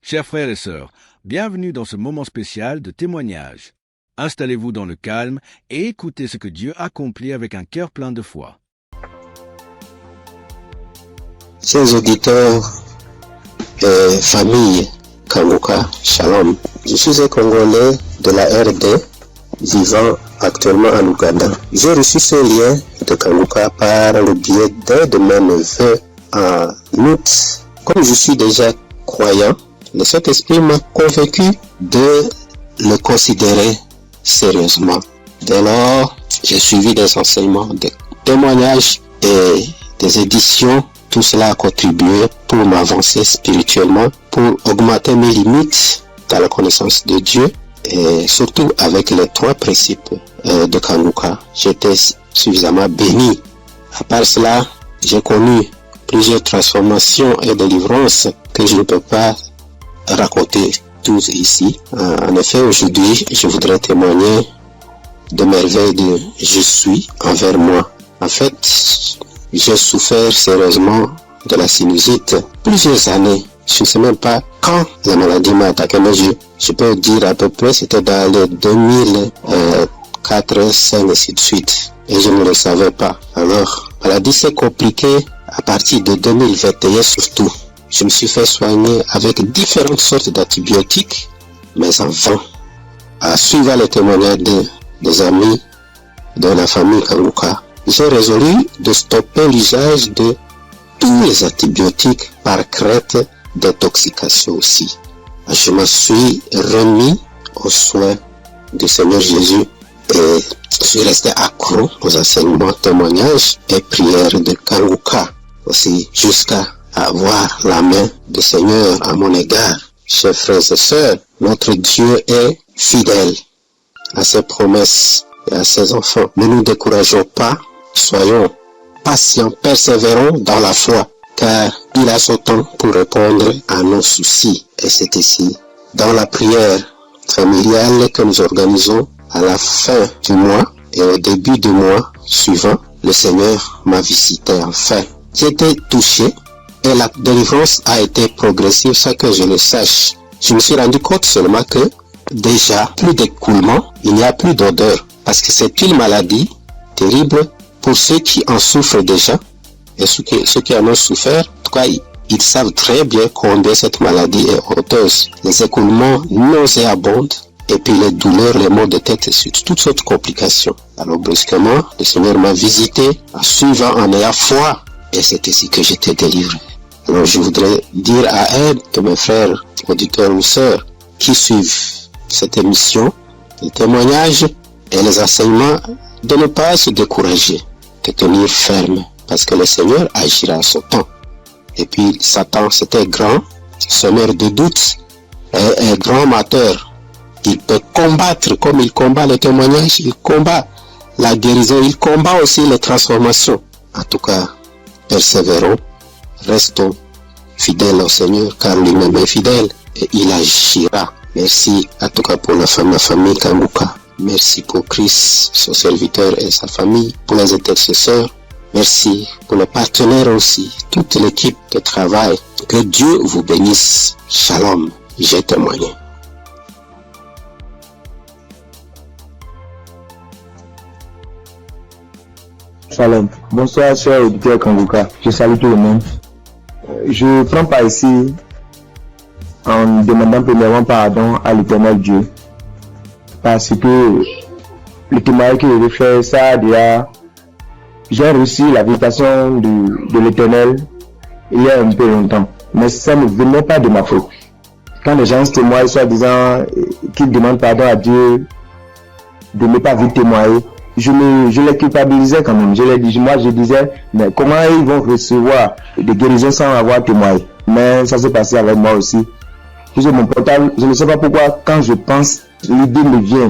Chers frères et sœurs, bienvenue dans ce moment spécial de témoignage. Installez-vous dans le calme et écoutez ce que Dieu accomplit avec un cœur plein de foi. Chers auditeurs et famille Kanguka, Shalom. Je suis un Congolais de la RD vivant actuellement en Ouganda. J'ai reçu ce lien de Kanguka par le biais d'un de mes neveux en août. Comme je suis déjà croyant, le Saint-Esprit m'a convaincu de le considérer sérieusement. Dès lors, j'ai suivi des enseignements, des témoignages et des éditions. Tout cela a contribué pour m'avancer spirituellement, pour augmenter mes limites dans la connaissance de Dieu et surtout avec les 3 principes de Kanguka. J'étais suffisamment béni. À part cela, j'ai connu plusieurs transformations et délivrances que je ne peux pas raconter tous ici. En effet, aujourd'hui, je voudrais témoigner de merveilles de je suis envers moi. En fait, j'ai souffert sérieusement de la sinusite plusieurs années. Je ne sais même pas quand la maladie m'a attaqué, mais je peux dire à peu près c'était dans les 2004, 2005 et ainsi de suite. Et je ne le savais pas. Alors, la maladie s'est compliquée à partir de 2021 surtout. Je me suis fait soigner avec différentes sortes d'antibiotiques, mais en vain. À suivre les témoignages des amis de la famille Kanguka, j'ai résolu de stopper l'usage de tous les antibiotiques par crainte d'intoxication aussi. Je me suis remis aux soins du Seigneur Jésus et je suis resté accro aux enseignements, témoignages et prières de Kanguka aussi jusqu'à avoir la main du Seigneur à mon égard. Chers frères et sœurs, notre Dieu est fidèle à ses promesses et à ses enfants. Ne nous décourageons pas. Soyons patients, persévérons dans la foi, car il a son temps pour répondre à nos soucis. Et c'est ici, dans la prière familiale que nous organisons à la fin du mois et au début du mois suivant, le Seigneur m'a visité enfin. J'ai été touché et la délivrance a été progressive sans que je le sache. Je me suis rendu compte seulement que déjà, plus d'écoulement, il n'y a plus d'odeur, parce que c'est une maladie terrible. Pour ceux qui en souffrent déjà, et ceux qui en ont souffert, en tout cas, ils savent très bien combien cette maladie est honteuse. Les écoulements nauséabonds, et puis les douleurs, les maux de tête, et toutes sortes de complications. Alors brusquement, le Seigneur m'a visité, en suivant, en ayant foi, et c'est ici que j'étais délivré. Alors je voudrais dire à un de mes frères, auditeurs ou sœurs, qui suivent cette émission, les témoignages et les enseignements, de ne pas se décourager, de tenir ferme, parce que le Seigneur agira à son temps. Et puis Satan, c'était grand, semeur de doutes, et grand amateur. Il peut combattre comme il combat le témoignage, il combat la guérison, il combat aussi les transformations. En tout cas, persévérons, restons fidèles au Seigneur, car lui-même est fidèle, et il agira. Merci en tout cas pour la famille Kanguka. Merci pour Christ, son serviteur et sa famille, pour les intercesseurs. Merci pour les partenaires aussi, toute l'équipe de travail. Que Dieu vous bénisse. Shalom, j'ai témoigné. Shalom. Bonsoir, chers auditeurs Kanguka. Je salue tout le monde. Je prends part ici en demandant premièrement pardon à l'Éternel Dieu. Parce que le témoignage que je vais faire, ça déjà, j'ai reçu la visitation de l'Éternel il y a un peu longtemps. Mais ça ne venait pas de ma faute. Quand les gens se témoignent, soit disant qu'ils demandent pardon à Dieu de ne pas vite témoigner, je les culpabilisais quand même. Je disais, mais comment ils vont recevoir des guérisons sans avoir témoigné? Mais ça s'est passé avec moi aussi. J'ai mon portable, je ne sais pas pourquoi, quand je pense, l'idée me vient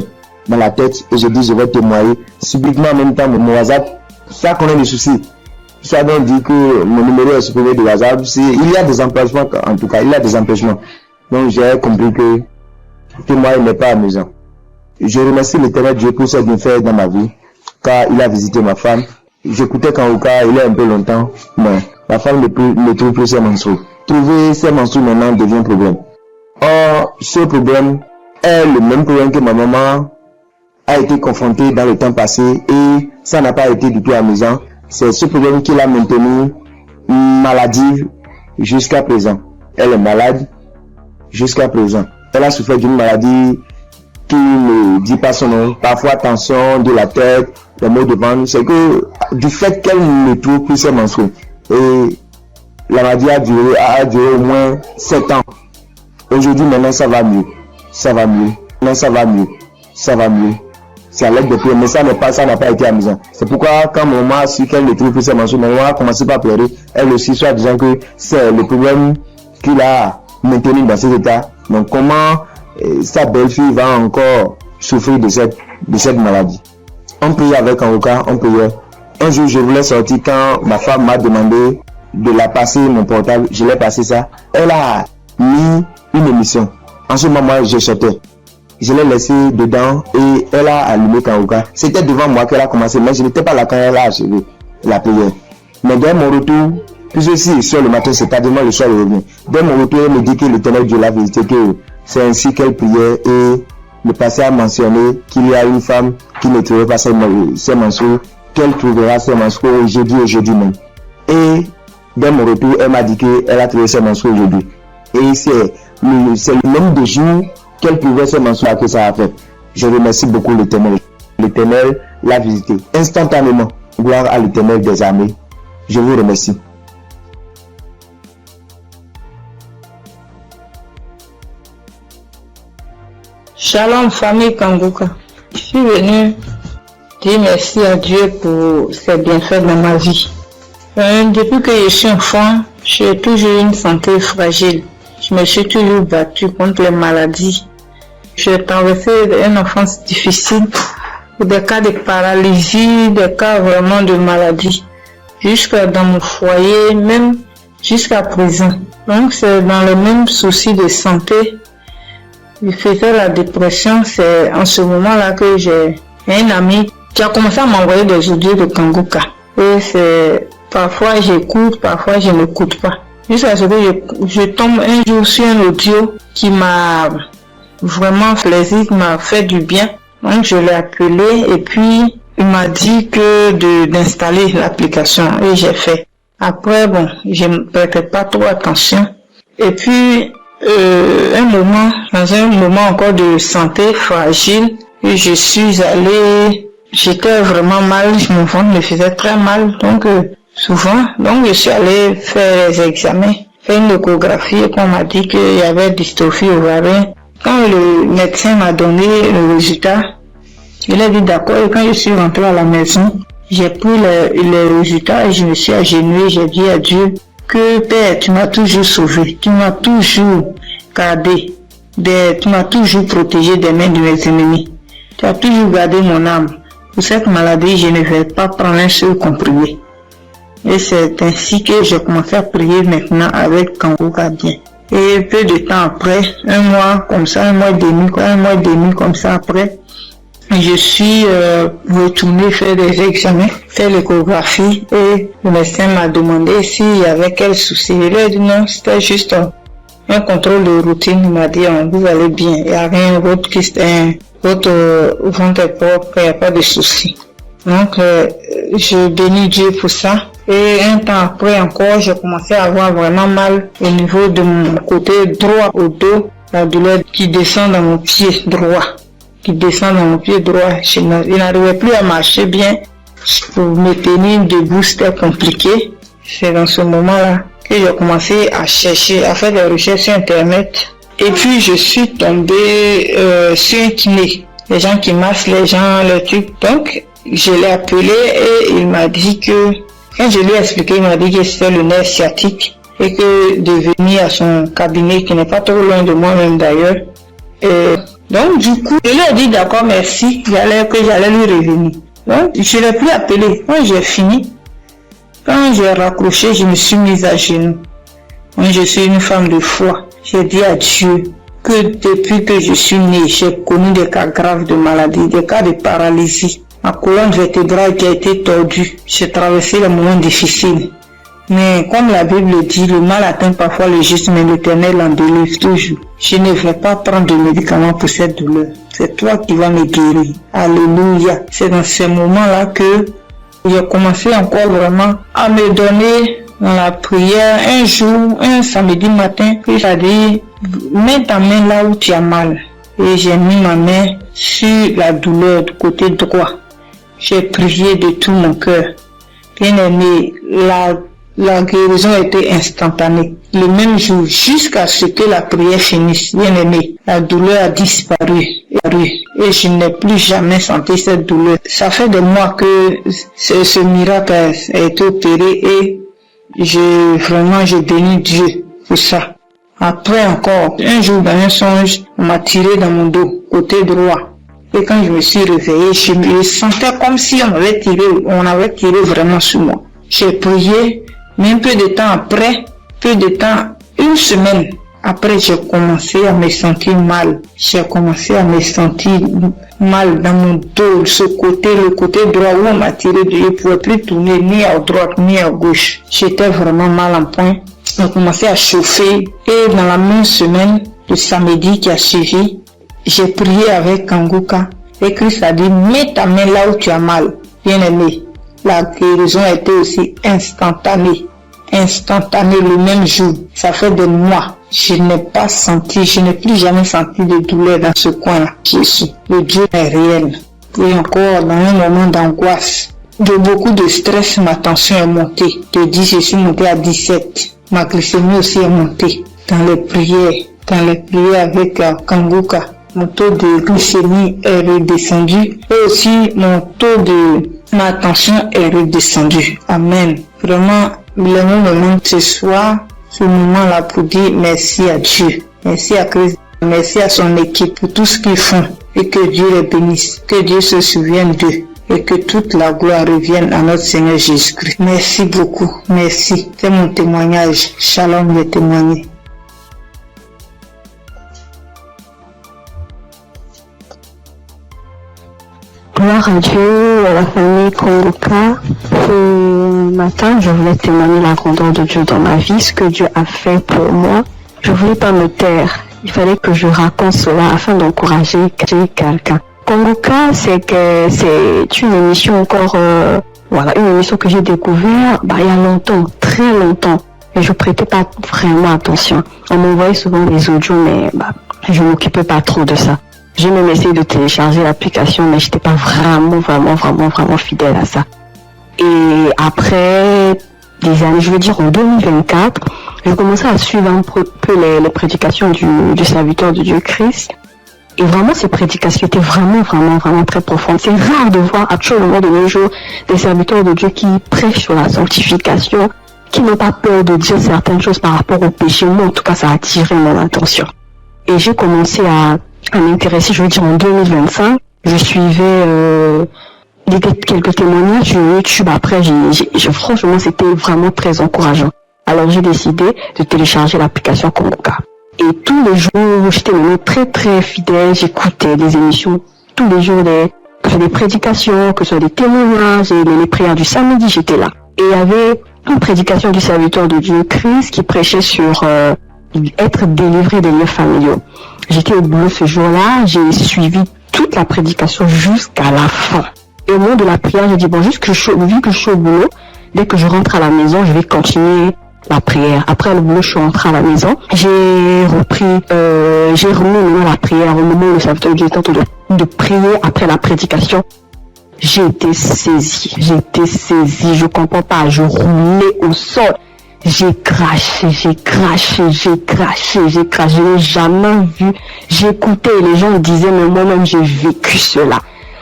dans la tête et je dis je vais témoigner. Subitement en même temps, mon WhatsApp, ça connaît des soucis. Ça donc dit que mon numéro est supprimé de WhatsApp. Il y a des empêchements, en tout cas, il y a des empêchements. Donc j'ai compris que témoigner n'est pas amusant. Je remercie l'Éternel Dieu pour ce qu'il fait dans ma vie, car il a visité ma femme. J'écoutais Kanguka il y a un peu longtemps, mais ma femme ne trouve plus ses menstrues. Trouver ses menstrues maintenant devient un problème. Or, ce problème est le même problème que ma maman a été confrontée dans le temps passé et ça n'a pas été du tout amusant. C'est ce problème qui l'a maintenue maladive jusqu'à présent. Elle est malade jusqu'à présent. Elle a souffert d'une maladie qui ne dit pas son nom. Parfois tension de la tête, les maux de ventre. C'est que du fait qu'elle ne trouve plus ses menstrues. Et la maladie a duré au moins 7 ans. Aujourd'hui, maintenant, ça va mieux. Ça va mieux. Maintenant, ça va mieux. Ça va mieux. C'est à l'aide de prière, mais ça n'a pas été amusant. C'est pourquoi, quand mon maman a su qu'elle ne trouve plus ses menstrues, mon maman a commencé par pleurer. Elle aussi, soit disant que c'est le problème qu'il a maintenu dans cet état. Donc, comment sa belle-fille va encore souffrir de cette maladie? On priait avec Kangoka, on priait. Un jour, je voulais sortir quand ma femme m'a demandé de la passer mon portable. Je l'ai passé ça. Elle a mis une émission. En ce moment, je sortais. Je l'ai laissé dedans et elle a allumé Kangoka. C'était devant moi qu'elle a commencé, mais je n'étais pas là quand elle a achevé la prière. Mais dès mon retour, puisque si sur le matin, c'est-à-dire le soir, elle revient. Dès mon retour, elle me dit que l'Éternel Dieu l'a visité, que c'est ainsi qu'elle priait et le passé a mentionné qu'il y a une femme qui ne trouvait pas ses menstrues, qu'elle trouvera ses menstrues aujourd'hui même. Et dès mon retour, elle m'a dit qu'elle a trouvé ses menstrues aujourd'hui. Et c'est le nombre de jours qu'elle pouvait se menstruer que ça a fait. Je remercie beaucoup l'Éternel. L'Éternel l'a visité instantanément. Gloire à l'Éternel des armées. Je vous remercie. Shalom famille Kangoka. Je suis venu dire merci à Dieu pour ses bienfaits dans ma vie. Depuis que je suis enfant, j'ai toujours une santé fragile. Je me suis toujours battue contre les maladies. J'ai traversé une enfance difficile, des cas de paralysie, des cas vraiment de maladie. Jusqu'à dans mon foyer, même jusqu'à présent. Donc c'est dans le même souci de santé. Je faisais la dépression, c'est en ce moment-là que j'ai un ami qui a commencé à m'envoyer des audios de Kangoka. Et c'est parfois j'écoute, parfois je n'écoute pas. Jusqu'à ce que je tombe un jour sur un audio qui m'a vraiment plaisir, qui m'a fait du bien. Donc je l'ai appelé et puis il m'a dit que d'installer l'application et j'ai fait. Après bon, je ne prêtais pas trop attention. Et puis dans un moment encore de santé fragile, je suis allée, j'étais vraiment mal, mon ventre me faisait très mal, donc je suis allée faire les examens, faire une échographie et qu'on m'a dit qu'il y avait dystrophie ovarienne. Quand le médecin m'a donné le résultat, il a dit d'accord, et quand je suis rentrée à la maison, j'ai pris les résultats et je me suis agenouillée, j'ai dit à Dieu que Père, tu m'as toujours sauvé, tu m'as toujours gardé, tu m'as toujours protégé des mains de mes ennemis, tu as toujours gardé mon âme. Pour cette maladie, je ne vais pas prendre un seul comprimé. Et c'est ainsi que j'ai commencé à prier maintenant avec Kangoka bien. Et peu de temps après, un mois et demi comme ça après, je suis retourné faire des examens, faire l'échographie et le médecin m'a demandé s'il y avait quel souci. Il a dit non, c'était juste un contrôle de routine. Il m'a dit vous allez bien, il n'y a rien, votre ventre est propre, il n'y a pas de souci. Donc je bénis Dieu pour ça. Et un temps après encore, j'ai commencé à avoir vraiment mal au niveau de mon côté droit au dos, la douleur qui descend dans mon pied droit. Je n'arrivais plus à marcher bien. Pour me tenir debout, c'était compliqué. C'est dans ce moment-là que j'ai commencé à chercher, à faire des recherches sur Internet. Et puis, je suis tombée sur un kiné. Les gens qui massent les gens, le truc. Donc, je l'ai appelé et il m'a dit que, quand je lui ai expliqué, il m'a dit que c'était le nerf sciatique et que de venir à son cabinet, qui n'est pas trop loin de moi-même d'ailleurs. Donc, du coup, je lui ai dit d'accord, merci, que j'allais lui revenir. Donc, je l'ai plus appelé. Quand j'ai fini, quand j'ai raccroché, je me suis mise à genoux. Moi, je suis une femme de foi. J'ai dit à Dieu que depuis que je suis née, j'ai connu des cas graves de maladie, des cas de paralysie. Ma colonne vertébrale qui a été tordue. J'ai traversé les moments difficiles. Mais comme la Bible dit, le mal atteint parfois le juste, mais l'Éternel en délivre toujours. Je ne vais pas prendre de médicaments pour cette douleur. C'est toi qui vas me guérir. Alléluia. C'est dans ces moments-là que j'ai commencé encore vraiment à me donner dans la prière. Un jour, un samedi matin, il a dit, mets ta main là où tu as mal. Et j'ai mis ma main sur la douleur du côté droit. J'ai prié de tout mon cœur. Bien aimé, la guérison était instantanée. Le même jour, jusqu'à ce que la prière finisse, bien aimé, la douleur a disparu. Et je n'ai plus jamais senti cette douleur. Ça fait des mois que ce miracle a été opéré et je bénis Dieu pour ça. Après encore, un jour dans un songe, on m'a tiré dans mon dos, côté droit. Et quand je me suis réveillé, je me sentais comme si on avait tiré vraiment sur moi. J'ai prié, mais un peu de temps, une semaine après, j'ai commencé à me sentir mal. J'ai commencé à me sentir mal dans mon dos, le côté droit où on m'a tiré, je ne pouvais plus tourner ni à droite ni à gauche. J'étais vraiment mal en point. On commençait à chauffer et dans la même semaine, le samedi qui a suivi, j'ai prié avec Kanguka et Christ a dit, mets ta main là où tu as mal. Bien aimé, la guérison a été aussi instantanée le même jour. Ça fait des mois. Je n'ai plus jamais senti de douleur dans ce coin-là. Jésus, le Dieu est réel. Et encore, dans un moment d'angoisse, de beaucoup de stress, ma tension est montée. De 10, je suis montée à 17. Ma glycémie aussi est montée. Dans les prières avec Kanguka, mon taux de glycémie est redescendu. Et aussi, ma tension est redescendue. Amen. Vraiment, le moment ce soir, ce moment-là pour dire merci à Dieu. Merci à Christ. Merci à son équipe pour tout ce qu'ils font. Et que Dieu les bénisse. Que Dieu se souvienne d'eux. Et que toute la gloire revienne à notre Seigneur Jésus-Christ. Merci beaucoup. Merci. C'est mon témoignage. Shalom, j'ai témoigné. Gloire à Dieu, à la famille Kanguka. Ce matin, je voulais témoigner la grandeur de Dieu dans ma vie, ce que Dieu a fait pour moi. Je voulais pas me taire. Il fallait que je raconte cela afin d'encourager quelqu'un. Kanguka, c'est une émission une émission que j'ai découvert il y a longtemps, très longtemps. Et je prêtais pas vraiment attention. On m'envoyait souvent des audios, mais je m'occupais pas trop de ça. J'ai même essayé de télécharger l'application, mais j'étais pas vraiment fidèle à ça. Et après des années, je veux dire en 2024, j'ai commencé à suivre un peu les prédications du serviteur de Dieu Christ. Et vraiment, ces prédications étaient vraiment très profondes. C'est rare de voir actuellement de nos jours des serviteurs de Dieu qui prêchent sur la sanctification, qui n'ont pas peur de dire certaines choses par rapport au péché. Moi, en tout cas, ça a attiré mon attention. Et j'ai commencé à m'intéresser, je veux dire en 2025. Je suivais quelques témoignages sur YouTube. Après, franchement, c'était vraiment très encourageant. Alors, j'ai décidé de télécharger l'application Kanguka. Et tous les jours, j'étais vraiment très fidèle. J'écoutais des émissions tous les jours, que ce soit des prédications, que ce soit des témoignages, et les prières du samedi, j'étais là. Et il y avait une prédication du serviteur de Dieu Christ qui prêchait sur être délivré des lieux familiaux. J'étais au boulot ce jour-là, j'ai suivi toute la prédication jusqu'à la fin. Et au moment de la prière, j'ai dit vu que je suis au boulot, dès que je rentre à la maison, je vais continuer la prière. Après le boulot, je suis rentrée à la maison. J'ai remis la prière au moment où le serviteur de Dieu était en train de prier après la prédication. J'ai été saisie, je comprends pas, je roulais au sol. J'ai craché, je n'ai jamais vu. J'écoutais et les gens disaient, mais moi-même j'ai vécu cela.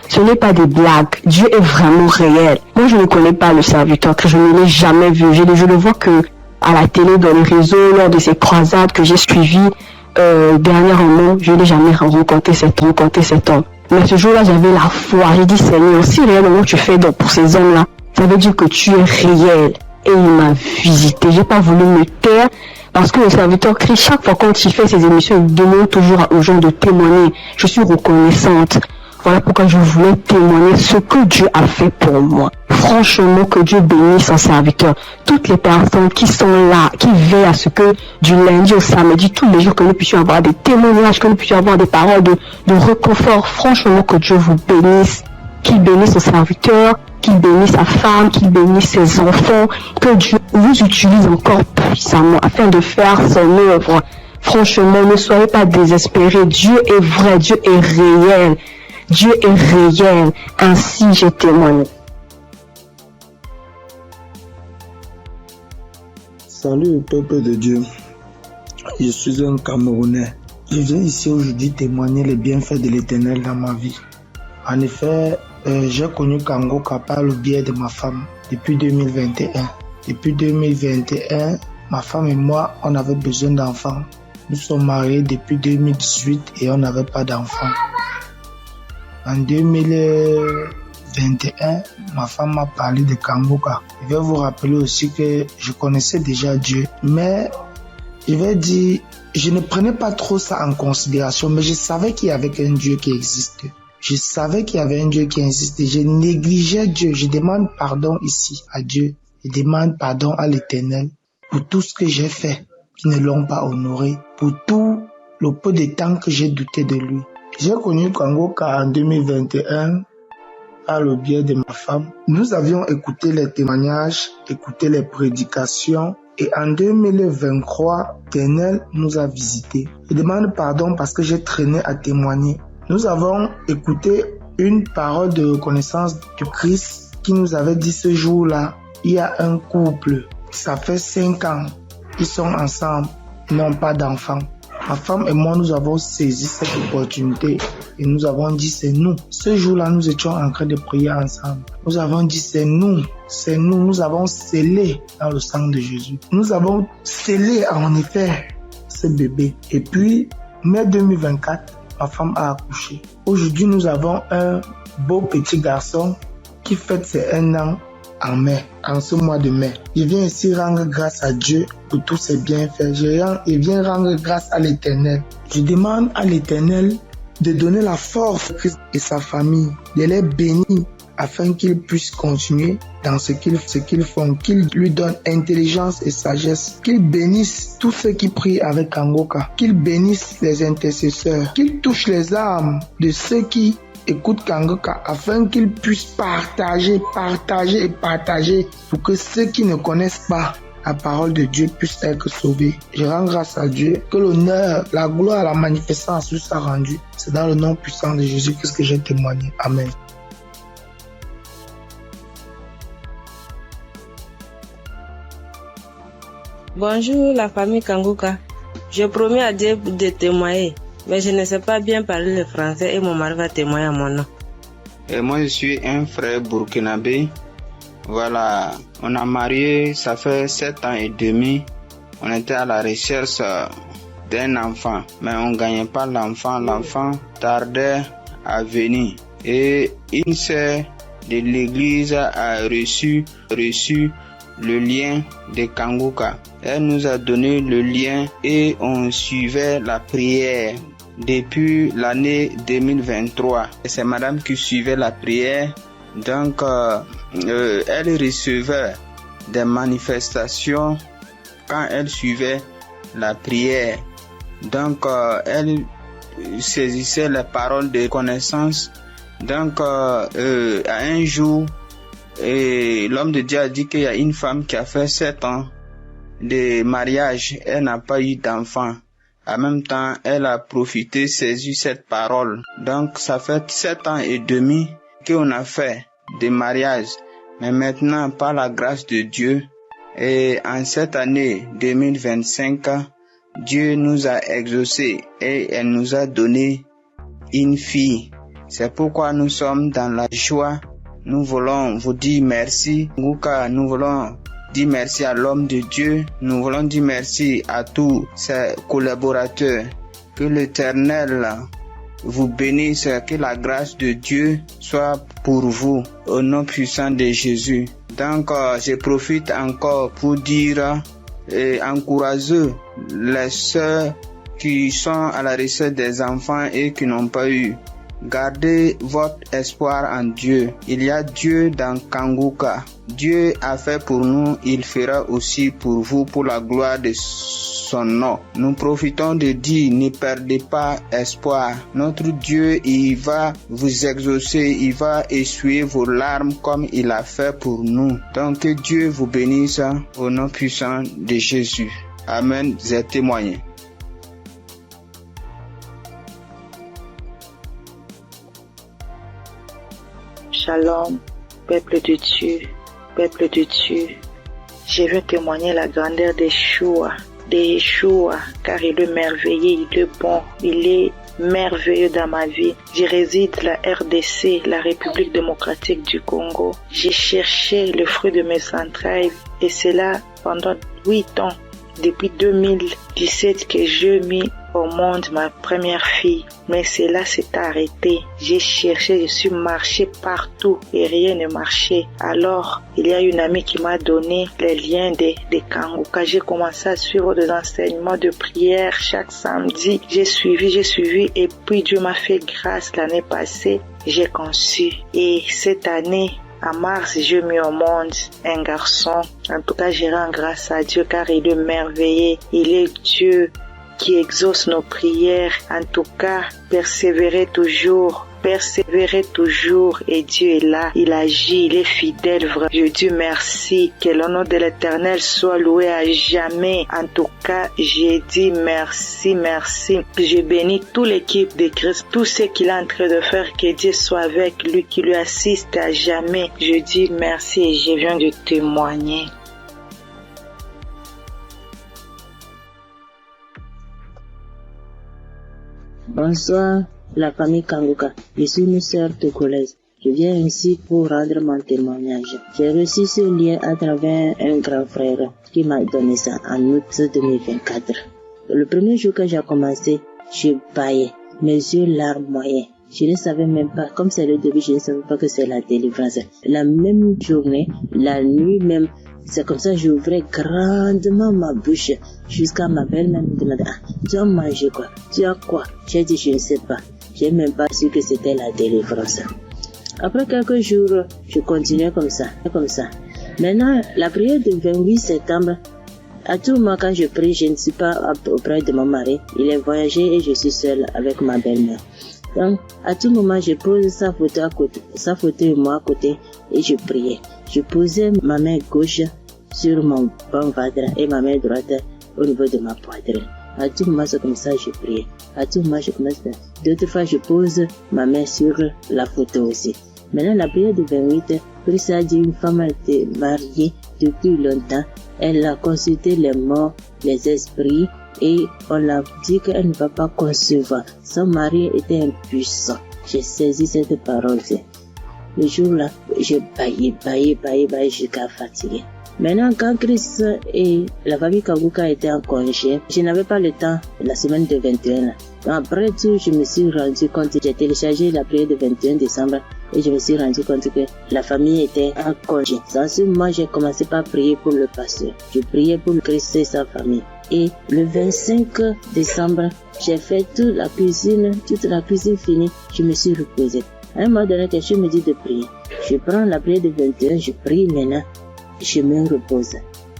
Ce n'est pas des blagues, Dieu est vraiment réel. Moi je ne connais pas le serviteur, que je ne l'ai jamais vu. Je le vois que à la télé, dans les réseaux, lors de ces croisades que j'ai suivies dernièrement, je n'ai jamais rencontré cet homme. Mais ce jour-là, j'avais la foi. J'ai dit, Seigneur, si réellement tu fais donc pour ces hommes-là, ça veut dire que tu es réel. Et il m'a visité. J'ai pas voulu me taire parce que le serviteur Christ, chaque fois quand il fait ses émissions, il demande toujours aux gens de témoigner. Je suis reconnaissante. Voilà pourquoi je voulais témoigner ce que Dieu a fait pour moi. Franchement, que Dieu bénisse son serviteur. Toutes les personnes qui sont là, qui veillent à ce que du lundi au samedi, tous les jours, que nous puissions avoir des témoignages, que nous puissions avoir des paroles de réconfort. Franchement, que Dieu vous bénisse, qu'il bénisse son serviteur, qu'il bénisse sa femme, qu'il bénisse ses enfants, que Dieu vous utilise encore puissamment afin de faire son œuvre. Franchement, ne soyez pas désespérés. Dieu est vrai, Dieu est réel. Dieu est réel. Ainsi, j'ai témoigné. Salut peuple de Dieu. Je suis un Camerounais. Je viens ici aujourd'hui témoigner les bienfaits de l'Éternel dans ma vie. En effet, j'ai connu Kangoka par le biais de ma femme depuis 2021. Depuis 2021, ma femme et moi, on avait besoin d'enfants. Nous sommes mariés depuis 2018 et on n'avait pas d'enfants. En 2021, ma femme m'a parlé de Kangoka. Je vais vous rappeler aussi que je connaissais déjà Dieu, mais je vais dire, je ne prenais pas trop ça en considération, mais je savais qu'il y avait un Dieu qui existe. Je savais qu'il y avait un Dieu qui existait. Je négligeais Dieu. Je demande pardon ici à Dieu. Je demande pardon à l'Éternel pour tout ce que j'ai fait qui ne l'ont pas honoré, pour tout le peu de temps que j'ai douté de lui. J'ai connu Kangoka en 2021 par le biais de ma femme. Nous avions écouté les témoignages, écouté les prédications et en 2023, l'Éternel nous a visités. Je demande pardon parce que j'ai traîné à témoigner. Nous avons écouté une parole de reconnaissance du Christ qui nous avait dit ce jour-là, il y a un couple, ça fait 5 ans, ils sont ensemble, ils n'ont pas d'enfants. Ma femme et moi, nous avons saisi cette opportunité et nous avons dit c'est nous. Ce jour-là, nous étions en train de prier ensemble. Nous avons dit c'est nous, nous avons scellé dans le sang de Jésus. Nous avons scellé en effet ce bébé. Et puis, mai 2024, ma femme a accouché. Aujourd'hui, nous avons un beau petit garçon qui fête ses 1 an en mai, en ce mois de mai. Je viens ici rendre grâce à Dieu pour tous ses bienfaits. Je viens rendre grâce à l'Éternel. Je demande à l'Éternel de donner la force à Christ et sa famille, de les bénir afin qu'ils puissent continuer dans ce qu'ils font, qu'ils lui donnent intelligence et sagesse, qu'ils bénissent tous ceux qui prient avec Kangoka, qu'ils bénissent les intercesseurs, qu'ils touchent les âmes de ceux qui écoutent Kangoka afin qu'ils puissent partager pour que ceux qui ne connaissent pas la parole de Dieu puissent être sauvés. Je rends grâce à Dieu, que l'honneur, la gloire, la manifestance lui soit rendue. C'est dans le nom puissant de Jésus-Christ que j'ai témoigné. Amen. Bonjour la famille Kangoka. Je promis à Dieu de témoigner, mais je ne sais pas bien parler le français et mon mari va témoigner à mon nom. Et moi je suis un frère burkinabé. Voilà, on a marié, ça fait 7 ans et demi. On était à la recherche d'un enfant, mais on ne gagnait pas l'enfant. L'enfant tardait à venir. Et une sœur de l'église a reçu le lien de Kangoka. Elle nous a donné le lien et on suivait la prière depuis l'année 2023. C'est madame qui suivait la prière. Donc, elle recevait des manifestations quand elle suivait la prière. Donc, elle saisissait les paroles de connaissance. Donc, à un jour, et l'homme de Dieu a dit qu'il y a une femme qui a fait 7 ans de mariage, elle n'a pas eu d'enfant. En même temps, elle a profité, saisi cette parole. Donc, ça fait 7 ans et demi qu'on a fait des mariages. Mais maintenant, par la grâce de Dieu, et en cette année 2025, Dieu nous a exaucés et elle nous a donné une fille. C'est pourquoi nous sommes dans la joie. Nous voulons vous dire merci, Kangoka. Nous voulons dire merci à l'homme de Dieu. Nous voulons dire merci à tous ses collaborateurs. Que l'Éternel vous bénisse, que la grâce de Dieu soit pour vous, au nom puissant de Jésus. Donc, je profite encore pour dire et encourager les sœurs qui sont à la recherche des enfants et qui n'ont pas eu Gardez votre espoir en Dieu. Il y a Dieu dans Kanguka. Dieu a fait pour nous, il fera aussi pour vous, pour la gloire de son nom. Nous profitons de dire, ne perdez pas espoir. Notre Dieu, il va vous exaucer, il va essuyer vos larmes comme il a fait pour nous. Donc que Dieu vous bénisse au nom puissant de Jésus. Amen. J'ai témoigné. Shalom, peuple de Dieu, peuple de Dieu. Je veux témoigner la grandeur de Yeshua, car il est merveilleux, il est bon, il est merveilleux dans ma vie. Je réside la RDC, la République démocratique du Congo. J'ai cherché le fruit de mes entrailles et c'est là pendant 8 ans, depuis 2017 que j'ai mis au monde ma première fille. Mais cela s'est arrêté. J'ai cherché, je suis marché partout et rien ne marchait. Alors, il y a une amie qui m'a donné les liens de Kanguka. J'ai commencé à suivre des enseignements de prière chaque samedi. J'ai suivi et puis Dieu m'a fait grâce l'année passée. J'ai conçu. Et cette année, en mars, j'ai mis au monde un garçon. En tout cas, je rends grâce à Dieu car il est merveilleux. Il est Dieu qui exauce nos prières. En tout cas, persévérez toujours et Dieu est là, il agit, il est fidèle. Je dis merci, que le nom de l'Éternel soit loué à jamais. En tout cas, j'ai dit merci. Je bénis toute l'équipe de Christ, tout ce qu'il est en train de faire, que Dieu soit avec lui, qui lui assiste à jamais. Je dis merci et je viens de témoigner. Bonsoir, la famille Kanguka. Je suis une sœur togolaise. Je viens ici pour rendre mon témoignage. J'ai reçu ce lien à travers un grand frère qui m'a donné ça en août 2024. Le premier jour que j'ai commencé, je baillais, mes yeux larmes moyens. Je ne savais même pas, comme c'est le début, je ne savais pas que c'est la délivrance. La même journée, la nuit même, c'est comme ça que j'ouvrais grandement ma bouche jusqu'à ma belle-mère me demandait, tu as mangé quoi? Tu as quoi? J'ai dit, je ne sais pas. J'ai même pas su que c'était la délivrance. Après quelques jours, je continuais comme ça. Maintenant, la prière du 28 septembre, à tout moment quand je prie, je ne suis pas auprès de mon mari. Il est voyagé et je suis seule avec ma belle-mère. Donc, à tout moment, je pose sa photo et moi à côté et je priais. Je posais ma main gauche sur mon bon ventre et ma main droite au niveau de ma poitrine. À tout moment, c'est comme ça que je priais. À tout moment, je commence. D'autres fois, je pose ma main sur la photo aussi. Maintenant, la prière du 28, Christ a dit une femme a été mariée depuis longtemps. Elle a consulté les morts, les esprits, et on l'a dit qu'elle ne va pas concevoir. Son mari était impuissant. J'ai saisi cette parole. Le jour-là, je baillais jusqu'à fatiguer. Maintenant, quand Christ et la famille Kanguka étaient en congé, je n'avais pas le temps la semaine de 21. Après tout, je me suis rendu compte, j'ai téléchargé la prière du 21 décembre et je me suis rendu compte que la famille était en congé. Sans ce moment, j'ai commencé par prier pour le pasteur. Je priais pour Christ et sa famille. Et le 25 décembre, j'ai fait toute la cuisine finie, je me suis reposée. À un moment donné, quelque chose me dit de prier. Je prends la prière du 21, je prie maintenant, je me repose.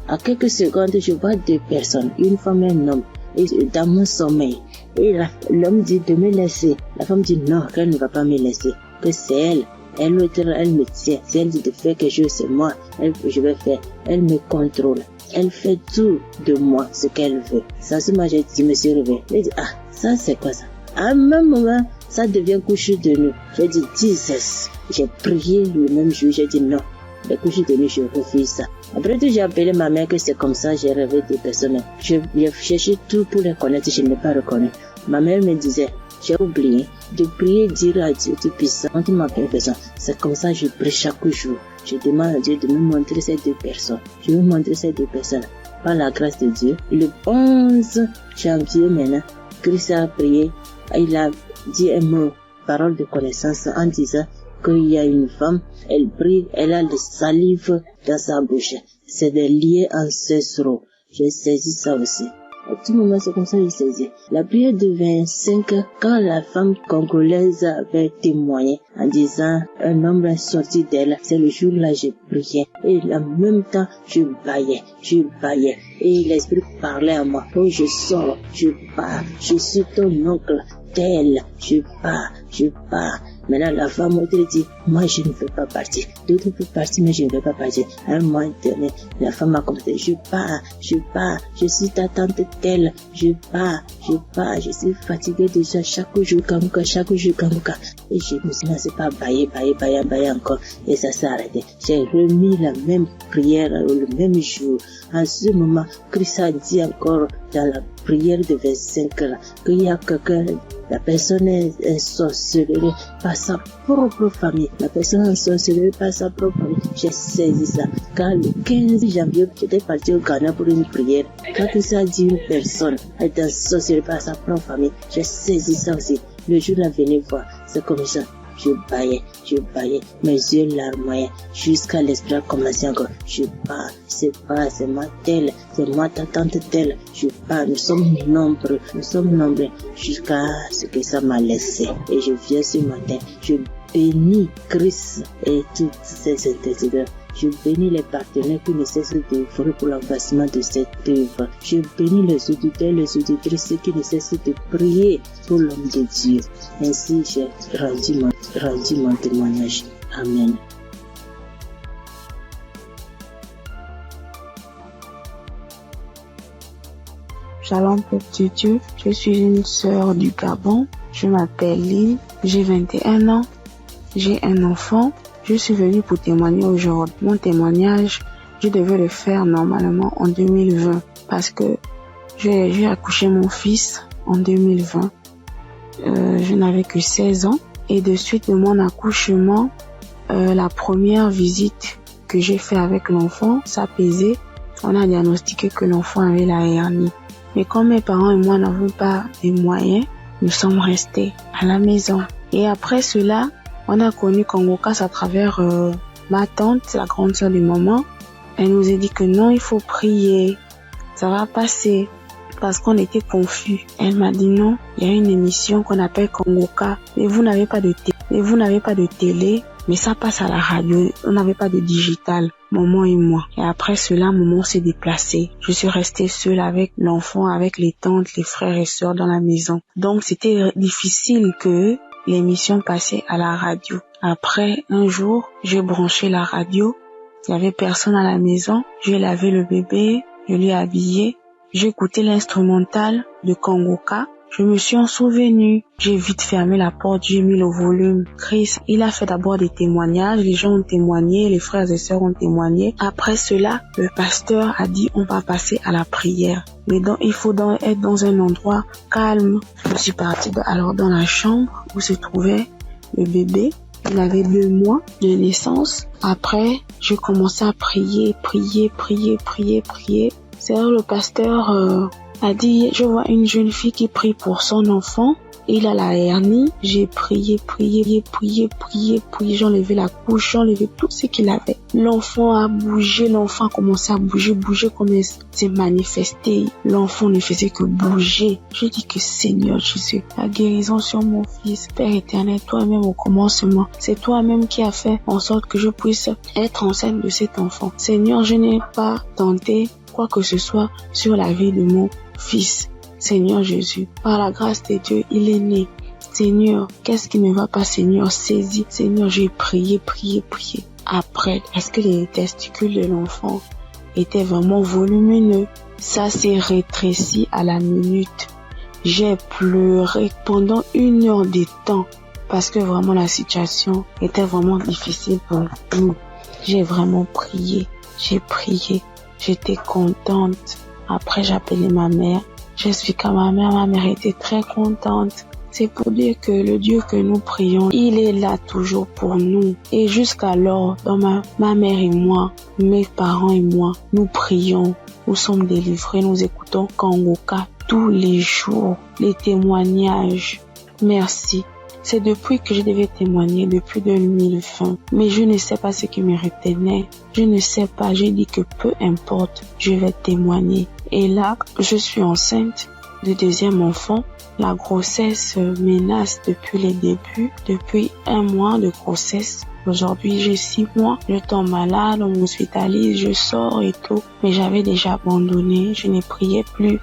À quelques secondes, je vois deux personnes, une femme et un homme, et dans mon sommeil. Et l'homme dit de me laisser. La femme dit non, qu'elle ne va pas me laisser, que c'est elle. Elle me tient. Si elle dit de faire quelque chose, c'est moi. Je vais faire. Elle me contrôle. Elle fait tout de moi, ce qu'elle veut. Ça, c'est moi, je me suis réveillée. J'ai dit, ça, c'est quoi ça? À un même moment, ça devient couche de nuit. J'ai dit, Jesus. J'ai prié le même jour, j'ai dit non. Les couches de nuit, je refuse ça. Après tout, j'ai appelé ma mère que c'est comme ça, j'ai rêvé des personnes. J'ai cherché tout pour les connaître, je ne l'ai pas reconnu. Ma mère me disait, j'ai oublié de prier, dire à Dieu Tout-Puissant, tu m'appelles personne. C'est comme ça que je prie chaque jour. Je demande à Dieu de me montrer ces deux personnes. Je vais montrer ces deux personnes. Par la grâce de Dieu, le 11 janvier maintenant, Christ a prié. Il a dit un mot, parole de connaissance, en disant qu'il y a une femme, elle prie, elle a le salive dans sa bouche. C'est des liens ancestraux. J'ai saisi ça aussi. À tout moment, c'est comme ça que je saisis. La prière de 25 heures, quand la femme congolaise avait témoigné en disant un homme est sorti d'elle, c'est le jour-là que je priais. Et en même temps, je baillais. Et l'esprit parlait à moi. Oh, je sors, je pars, je suis ton oncle, tel, je pars. Maintenant, la femme m'a dit, moi, je ne veux pas partir. D'autres peuvent partir, mais je ne veux pas partir. À un moment donné, la femme m'a commencé, je pars, je suis ta tante telle, je pars, je suis fatiguée déjà chaque jour, Kanguka. Et je me suis lancé par bailler encore. Et ça s'est arrêté. J'ai remis la même prière le même jour. En ce moment, Christ a dit encore dans la prière de 25 heures qu'il y a quelqu'un, la personne est sorcelée par sa propre famille. J'ai saisi ça. Quand le 15 janvier, j'étais parti au Ghana pour une prière. Quand ça dit une personne est sorcelée par sa propre famille, j'ai saisi ça aussi. Le jour là, venez voir, c'est comme ça. Je baillais, mes yeux larmoyaient, jusqu'à l'esprit a commencé encore. Je pars, c'est moi telle, c'est moi ta tante telle. Je pars, nous sommes nombreux, jusqu'à ce que ça m'a laissé. Et je viens ce matin, je bénis Christ et toutes ses intercesseurs. Je bénis les partenaires qui ne cessent d'œuvrer pour l'avancement de cette œuvre. Je bénis les auditeurs, les auditrices qui ne cessent de prier pour l'homme de Dieu. Ainsi, j'ai rendu mon témoignage. Amen. Shalom, peuple de Dieu. Je suis une sœur du Gabon. Je m'appelle Lynn. J'ai 21 ans. J'ai un enfant. Je suis venue pour témoigner aujourd'hui. Mon témoignage, je devais le faire normalement en 2020 parce que j'ai accouché mon fils en 2020. Je n'avais que 16 ans et de suite de mon accouchement, la première visite que j'ai fait avec l'enfant, ça pesait. On a diagnostiqué que l'enfant avait la hernie. Mais comme mes parents et moi n'avons pas les moyens, nous sommes restés à la maison. Et après cela, on a connu Kangokas à travers ma tante, la grande sœur de maman. Elle nous a dit que non, il faut prier, ça va passer, parce qu'on était confus. Elle m'a dit non, il y a une émission qu'on appelle Kangoka, mais vous n'avez pas de télé, mais ça passe à la radio, on n'avait pas de digital, maman et moi. Et après cela, maman s'est déplacée. Je suis restée seule avec l'enfant, avec les tantes, les frères et sœurs dans la maison. Donc c'était difficile que l'émission passait à la radio. Après, un jour, j'ai branché la radio. Il n'y avait personne à la maison. J'ai lavé le bébé, je l'ai habillé. J'ai écouté l'instrumental de Kangoka. Je me suis en souvenu. J'ai vite fermé la porte, j'ai mis le volume. Chris, il a fait d'abord des témoignages. Les gens ont témoigné, les frères et sœurs ont témoigné. Après cela, le pasteur a dit on va passer à la prière. Mais donc, il faut être dans un endroit calme. Je suis partie alors dans la chambre où se trouvait le bébé. Il avait 2 mois de naissance. Après, je commençais à prier. C'est là le pasteur a dit, je vois une jeune fille qui prie pour son enfant. Il a la hernie. J'ai prié. J'ai enlevé la couche, j'ai enlevé tout ce qu'il avait. L'enfant a bougé, l'enfant a commencé à bouger comme il s'est manifesté. L'enfant ne faisait que bouger. Je dis que Seigneur Jésus, la guérison sur mon fils, Père éternel, toi-même au commencement, c'est toi-même qui as fait en sorte que je puisse être enceinte de cet enfant. Seigneur, je n'ai pas tenté quoi que ce soit sur la vie de mon fils. Seigneur Jésus, par la grâce de Dieu, il est né. Seigneur, qu'est-ce qui ne va pas, Seigneur? Saisis. Seigneur, j'ai prié. Après, est-ce que les testicules de l'enfant étaient vraiment volumineux? Ça s'est rétréci à la minute. J'ai pleuré pendant 1 heure de temps parce que vraiment la situation était vraiment difficile pour nous. J'ai vraiment prié. J'ai prié. J'étais contente. Après, j'ai appelé ma mère. J'explique à ma mère était très contente. C'est pour dire que le Dieu que nous prions, il est là toujours pour nous. Et jusqu'alors, dans ma mère et moi, mes parents et moi, nous prions, nous sommes délivrés, nous écoutons Kangoka tous les jours, les témoignages. Merci. C'est depuis que je devais témoigner, depuis 2020. Mais je ne sais pas ce qui me retenait. Je ne sais pas. J'ai dit que peu importe, je vais témoigner. Et là, je suis enceinte de deuxième enfant. La grossesse menace depuis les débuts, depuis 1 mois de grossesse. Aujourd'hui, j'ai 6 mois, je tombe malade, on m'hospitalise, je sors et tout. Mais j'avais déjà abandonné, je ne priais plus.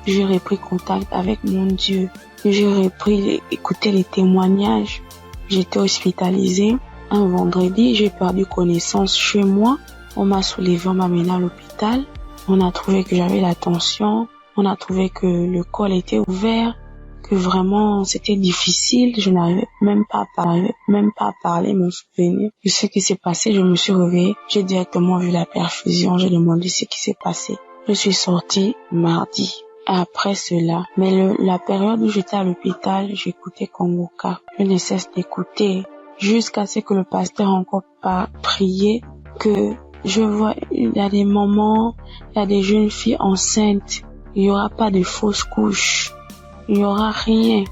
J'ai repris contact avec mon Dieu. J'ai repris écouter les témoignages. J'étais hospitalisée. Un vendredi, j'ai perdu connaissance chez moi. On m'a soulevé, on m'a mené à l'hôpital. On a trouvé que j'avais la tension. On a trouvé que le col était ouvert, que vraiment c'était difficile. Je n'arrivais même pas à parler, mon souvenir de ce qui s'est passé. Je me suis réveillée. J'ai directement vu la perfusion. J'ai demandé ce qui s'est passé. Je suis sortie mardi. Après cela, mais la période où j'étais à l'hôpital, j'écoutais Kongoka. Je ne cesse d'écouter jusqu'à ce que le pasteur encore pas prié, que je vois, il y a des moments, il y a des jeunes filles enceintes, il y aura pas de fausses couches, il y aura rien.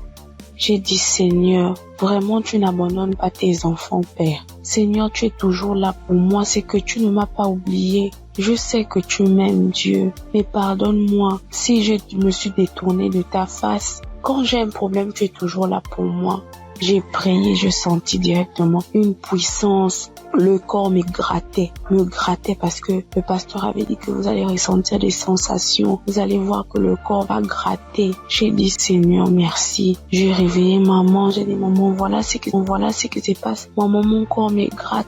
J'ai dit, Seigneur, vraiment tu n'abandonnes pas tes enfants, Père. Seigneur, tu es toujours là pour moi, c'est que tu ne m'as pas oublié. Je sais que tu m'aimes, Dieu, mais pardonne-moi si je me suis détournée de ta face. Quand j'ai un problème, tu es toujours là pour moi. J'ai prié, je sentis directement une puissance. Le corps me grattait parce que le pasteur avait dit que vous allez ressentir des sensations. Vous allez voir que le corps va gratter. J'ai dit, Seigneur, merci. J'ai réveillé maman. J'ai dit, maman, voilà ce qui se passe. Maman, mon corps me gratte.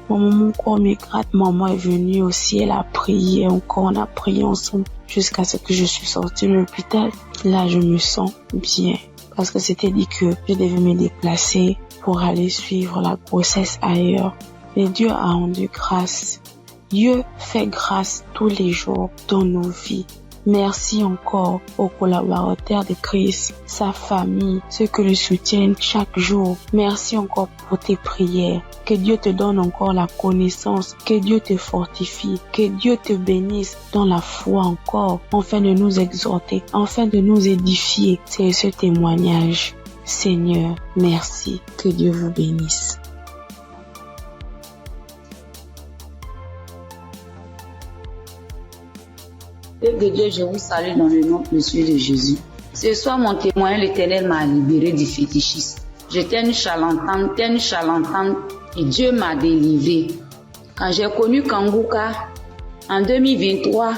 Maman est venue aussi. Elle a prié encore. On a prié ensemble jusqu'à ce que je suis sortie de l'hôpital. Là, je me sens bien. Parce que c'était dit que je devais me déplacer pour aller suivre la grossesse ailleurs. Mais Dieu a rendu grâce. Dieu fait grâce tous les jours dans nos vies. Merci encore aux collaborateurs de Christ, sa famille, ceux qui le soutiennent chaque jour. Merci encore pour tes prières. Que Dieu te donne encore la connaissance, que Dieu te fortifie, que Dieu te bénisse dans la foi encore, afin de nous exhorter, afin de nous édifier. C'est ce témoignage. Seigneur, merci. Que Dieu vous bénisse. Père de Dieu, je vous salue dans le nom précieux de Jésus. Ce soir, mon témoin, l'Éternel m'a libéré du fétichisme. J'étais une charlatane et Dieu m'a délivré. Quand j'ai connu Kongoka, en 2023,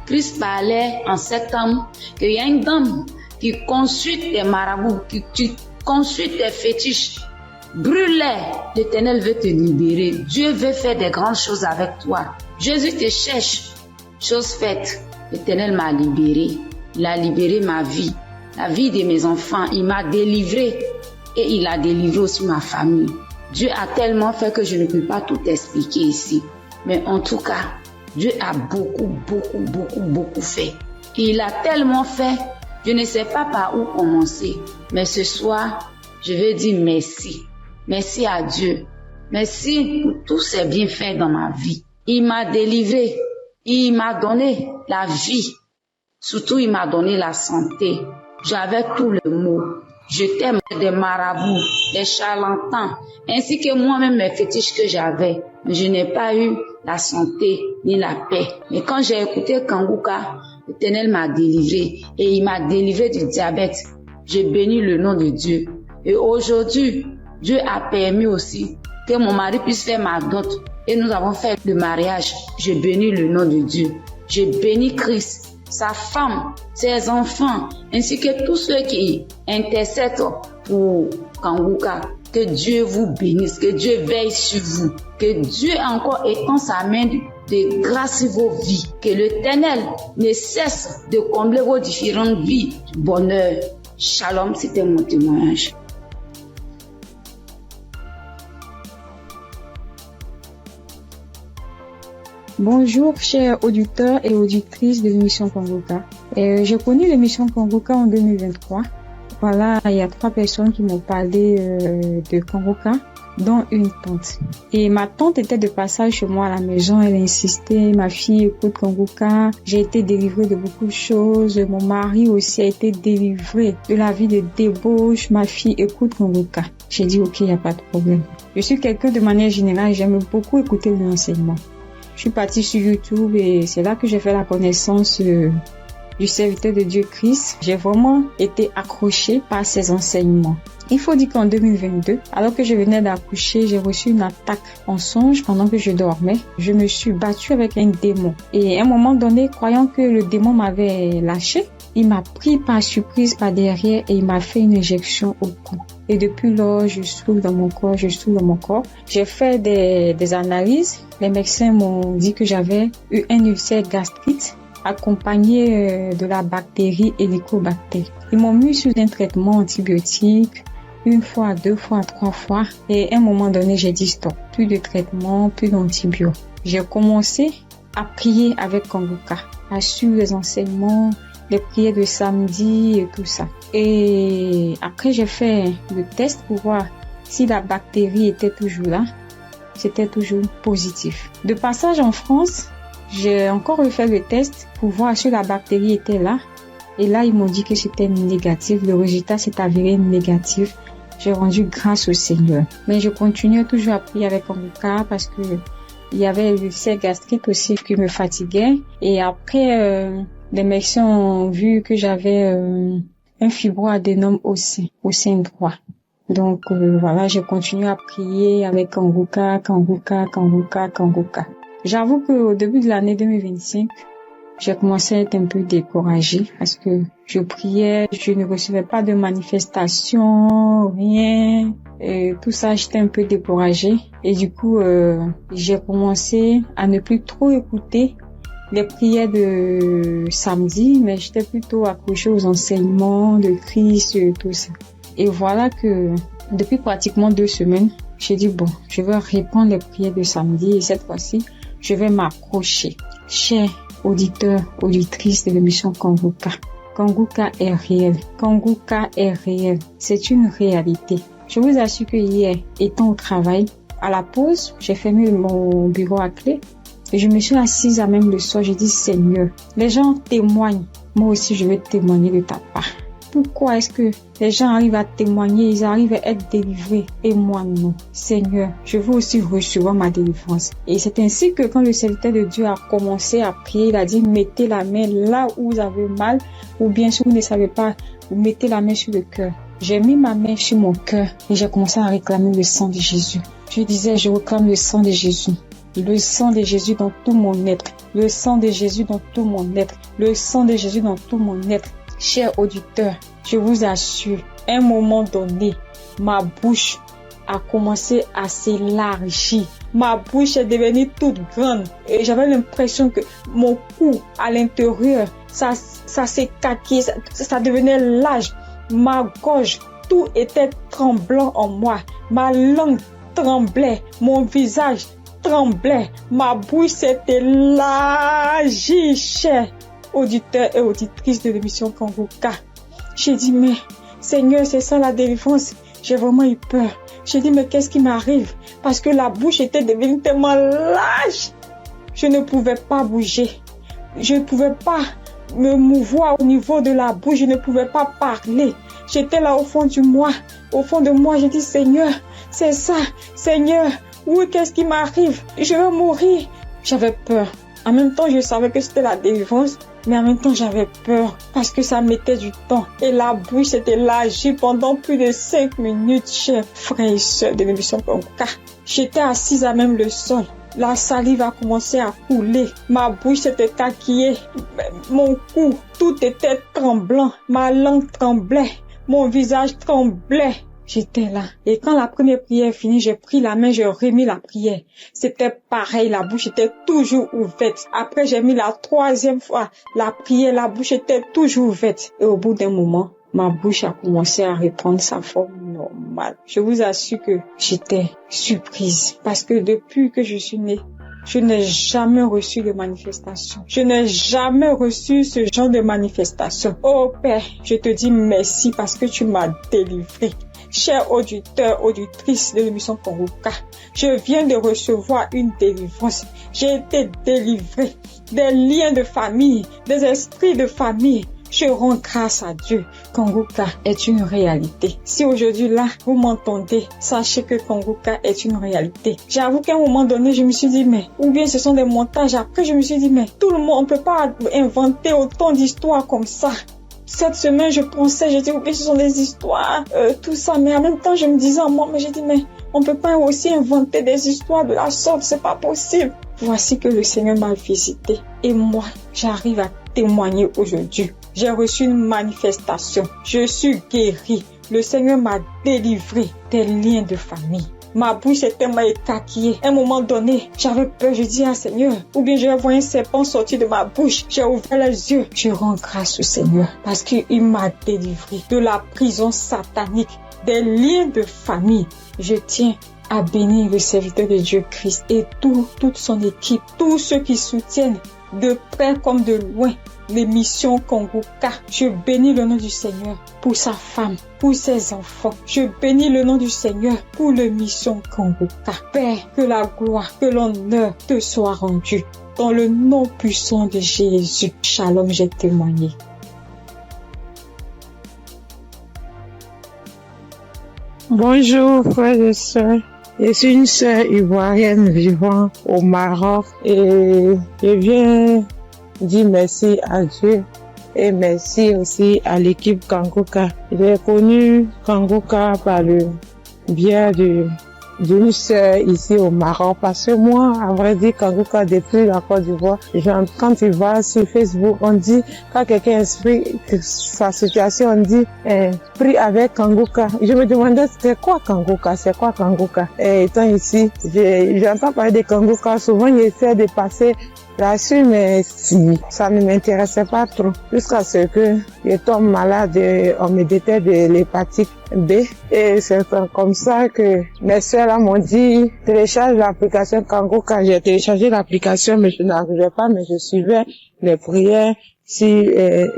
Christ parlait en septembre qu'il y a une dame qui consulte des marabouts, qui consulte des fétiches. Brûle-les, l'Éternel veut te libérer. Dieu veut faire des grandes choses avec toi. Jésus te cherche. Chose faite, l'Éternel m'a libéré. Il a libéré ma vie, la vie de mes enfants. Il m'a délivré et il a délivré aussi ma famille. Dieu a tellement fait que je ne peux pas tout expliquer ici. Mais en tout cas, Dieu a beaucoup fait. Et il a tellement fait, je ne sais pas par où commencer. Mais ce soir, je veux dire merci. Merci à Dieu. Merci pour tous ces bienfaits dans ma vie. Il m'a délivré. Il m'a donné la vie. Surtout, il m'a donné la santé. J'avais tous les maux. J'étais des marabouts, des charlatans, ainsi que moi-même mes fétiches que j'avais. Je n'ai pas eu la santé ni la paix. Mais quand j'ai écouté Kongoka, l'Éternel m'a délivré et il m'a délivré du diabète. J'ai béni le nom de Dieu. Et aujourd'hui, Dieu a permis aussi que mon mari puisse faire ma dot. Et nous avons fait le mariage. Je bénis le nom de Dieu. Je bénis Christ, sa femme, ses enfants, ainsi que tous ceux qui intercèdent pour Kongoka. Que Dieu vous bénisse, que Dieu veille sur vous, que Dieu encore étend sa main de grâce sur vos vies, que l'Éternel ne cesse de combler vos différentes vies. Bonheur. Shalom, c'était mon témoignage. Bonjour chers auditeurs et auditrices de l'émission Kongoka. J'ai connu l'émission Kongoka en 2023. Voilà, il y a 3 personnes qui m'ont parlé de Kongoka, dont une tante. Et ma tante était de passage chez moi à la maison, elle insistait, ma fille écoute Kongoka, j'ai été délivrée de beaucoup de choses, mon mari aussi a été délivré de la vie de débauche, ma fille écoute Kongoka. J'ai dit ok, il n'y a pas de problème. Je suis quelqu'un de manière générale, j'aime beaucoup écouter l'enseignement. Je suis partie sur YouTube et c'est là que j'ai fait la connaissance du serviteur de Dieu Christ. J'ai vraiment été accrochée par ses enseignements. Il faut dire qu'en 2022, alors que je venais d'accoucher, j'ai reçu une attaque en songe pendant que je dormais. Je me suis battue avec un démon. Et à un moment donné, croyant que le démon m'avait lâché, il m'a pris par surprise par derrière et il m'a fait une injection au cou. Et depuis lors, je souffre dans mon corps, J'ai fait des analyses. Les médecins m'ont dit que j'avais eu un ulcère gastrique accompagné de la bactérie Helicobacter. Ils m'ont mis sous un traitement antibiotique 1 fois, 2 fois, 3 fois. Et à un moment donné, j'ai dit stop. Plus de traitement, plus d'antibiotiques. J'ai commencé à prier avec Kanguka, à suivre les enseignements, les prières de samedi et tout ça. Et après, j'ai fait le test pour voir si la bactérie était toujours là. C'était toujours positif. De passage en France, j'ai encore refait le test pour voir si la bactérie était là. Et là, ils m'ont dit que c'était négatif. Le résultat s'est avéré négatif. J'ai rendu grâce au Seigneur. Mais je continuais toujours à prier avec Kanguka parce que il y avait l'ulcère gastrique aussi qui me fatiguait. Et après, les médecins ont vu que j'avais un fibroadénome au sein droit. Donc voilà, j'ai continué à prier avec Kanguka. J'avoue qu'au début de l'année 2025, j'ai commencé à être un peu découragée parce que je priais, je ne recevais pas de manifestation, rien. Et tout ça, j'étais un peu découragée. Et du coup, j'ai commencé à ne plus trop écouter les prières de samedi, mais j'étais plutôt accrochée aux enseignements de Christ et tout ça. Et voilà que depuis pratiquement 2 semaines, j'ai dit bon, je vais reprendre les prières de samedi et cette fois-ci, je vais m'accrocher. Chers auditeurs, auditrices de l'émission Kanguka, Kanguka est réel. Kanguka est réel. C'est une réalité. Je vous assure que hier, étant au travail, à la pause, j'ai fermé mon bureau à clé et je me suis assise à même le sol. J'ai dit Seigneur, les gens témoignent. Moi aussi, je vais témoigner de ta part. Pourquoi est-ce que les gens arrivent à témoigner, ils arrivent à être délivrés et moi non? Seigneur, je veux aussi recevoir ma délivrance. Et c'est ainsi que quand le serviteur de Dieu a commencé à prier, il a dit mettez la main là où vous avez mal ou bien si vous ne savez pas, vous mettez la main sur le cœur. J'ai mis ma main sur mon cœur et j'ai commencé à réclamer le sang de Jésus. Je disais, je réclame le sang de Jésus. Le sang de Jésus dans tout mon être. Le sang de Jésus dans tout mon être. Le sang de Jésus dans tout mon être. Chers auditeurs, je vous assure, à un moment donné, ma bouche a commencé à s'élargir. Ma bouche est devenue toute grande et j'avais l'impression que mon cou à l'intérieur, ça s'écaquait, ça devenait large. Ma gorge, tout était tremblant en moi. Ma langue tremblait, mon visage tremblait, ma bouche s'est élargie, chers auditeurs et auditrices de l'émission Kanguka. J'ai dit, mais Seigneur, c'est ça la délivrance. J'ai vraiment eu peur. J'ai dit, mais qu'est-ce qui m'arrive? Parce que la bouche était devenue tellement large. Je ne pouvais pas bouger. Je ne pouvais pas me mouvoir au niveau de la bouche. Je ne pouvais pas parler. J'étais là au fond de moi. Au fond de moi, j'ai dit, Seigneur, c'est ça. Seigneur, oui, qu'est-ce qui m'arrive? Je vais mourir. J'avais peur. En même temps, je savais que c'était la délivrance, mais en même temps, j'avais peur parce que ça mettait du temps. Et la bouche s'était élargie pendant plus de 5 minutes, chers frères et sœurs de l'émission Kanguka. J'étais assise à même le sol. La salive a commencé à couler. Ma bouche s'était écarquillée. Mon cou, tout était tremblant. Ma langue tremblait. Mon visage tremblait. J'étais là. Et quand la première prière est finie, j'ai pris la main, j'ai remis la prière. C'était pareil, la bouche était toujours ouverte. Après, j'ai mis la 3e fois la prière, la bouche était toujours ouverte. Et au bout d'un moment, ma bouche a commencé à reprendre sa forme normale. Je vous assure que j'étais surprise. Parce que depuis que je suis née, je n'ai jamais reçu de manifestation. Je n'ai jamais reçu ce genre de manifestation. Oh Père, je te dis merci parce que tu m'as délivré. Chers auditeurs, auditrices de l'émission Kanguka, je viens de recevoir une délivrance. J'ai été délivré des liens de famille, des esprits de famille. Je rends grâce à Dieu. Kanguka est une réalité. Si aujourd'hui là, vous m'entendez, sachez que Kanguka est une réalité. J'avoue qu'à un moment donné, je me suis dit, mais, ou bien ce sont des montages. Après, je me suis dit, mais tout le monde, on peut pas inventer autant d'histoires comme ça. Cette semaine, je pensais, j'ai dit, oui, ce sont des histoires, tout ça. Mais en même temps, je me disais en moi, mais j'ai dit, mais on peut pas aussi inventer des histoires de la sorte, c'est pas possible. Voici que le Seigneur m'a visité. Et moi, j'arrive à témoigner aujourd'hui. J'ai reçu une manifestation. Je suis guérie. Le Seigneur m'a délivré des liens de famille. Ma bouche est tellement écarquillée. À un moment donné, j'avais peur. Je dis, Seigneur, ou bien je vais voir un serpent sortir de ma bouche. J'ai ouvert les yeux. Je rends grâce au Seigneur parce qu'il m'a délivré de la prison satanique, des liens de famille. Je tiens à bénir le serviteur de Dieu Christ et toute son équipe, tous ceux qui soutiennent de près comme de loin l'émission Kanguka. Je bénis le nom du Seigneur pour sa femme, pour ses enfants. Je bénis le nom du Seigneur pour l'émission Kanguka. Père, que la gloire, que l'honneur te soit rendu. Dans le nom puissant de Jésus. Shalom, j'ai témoigné. Bonjour, frères et sœurs. Je suis une sœur ivoirienne vivant au Maroc et je viens dire merci à Dieu et merci aussi à l'équipe Kanguka. J'ai connu Kanguka par le biais d'une sœur ici au Maroc parce que moi, à vrai dire, Kanguka depuis la Côte d'Ivoire, quand tu vas sur Facebook, on dit, quand quelqu'un explique sa situation, on dit, prie avec Kanguka. Je me demandais, c'est quoi Kanguka? Et étant ici, j'entends parler de Kanguka, souvent j'essaie de passer là-dessus, mais si, ça ne m'intéressait pas trop. Jusqu'à ce que je tombe malade, on me détecte de l'hépatite B. Et c'est comme ça que mes soeurs là m'ont dit, télécharge l'application Kanguka. J'ai téléchargé l'application, mais je n'arrivais pas, mais je suivais les prières sur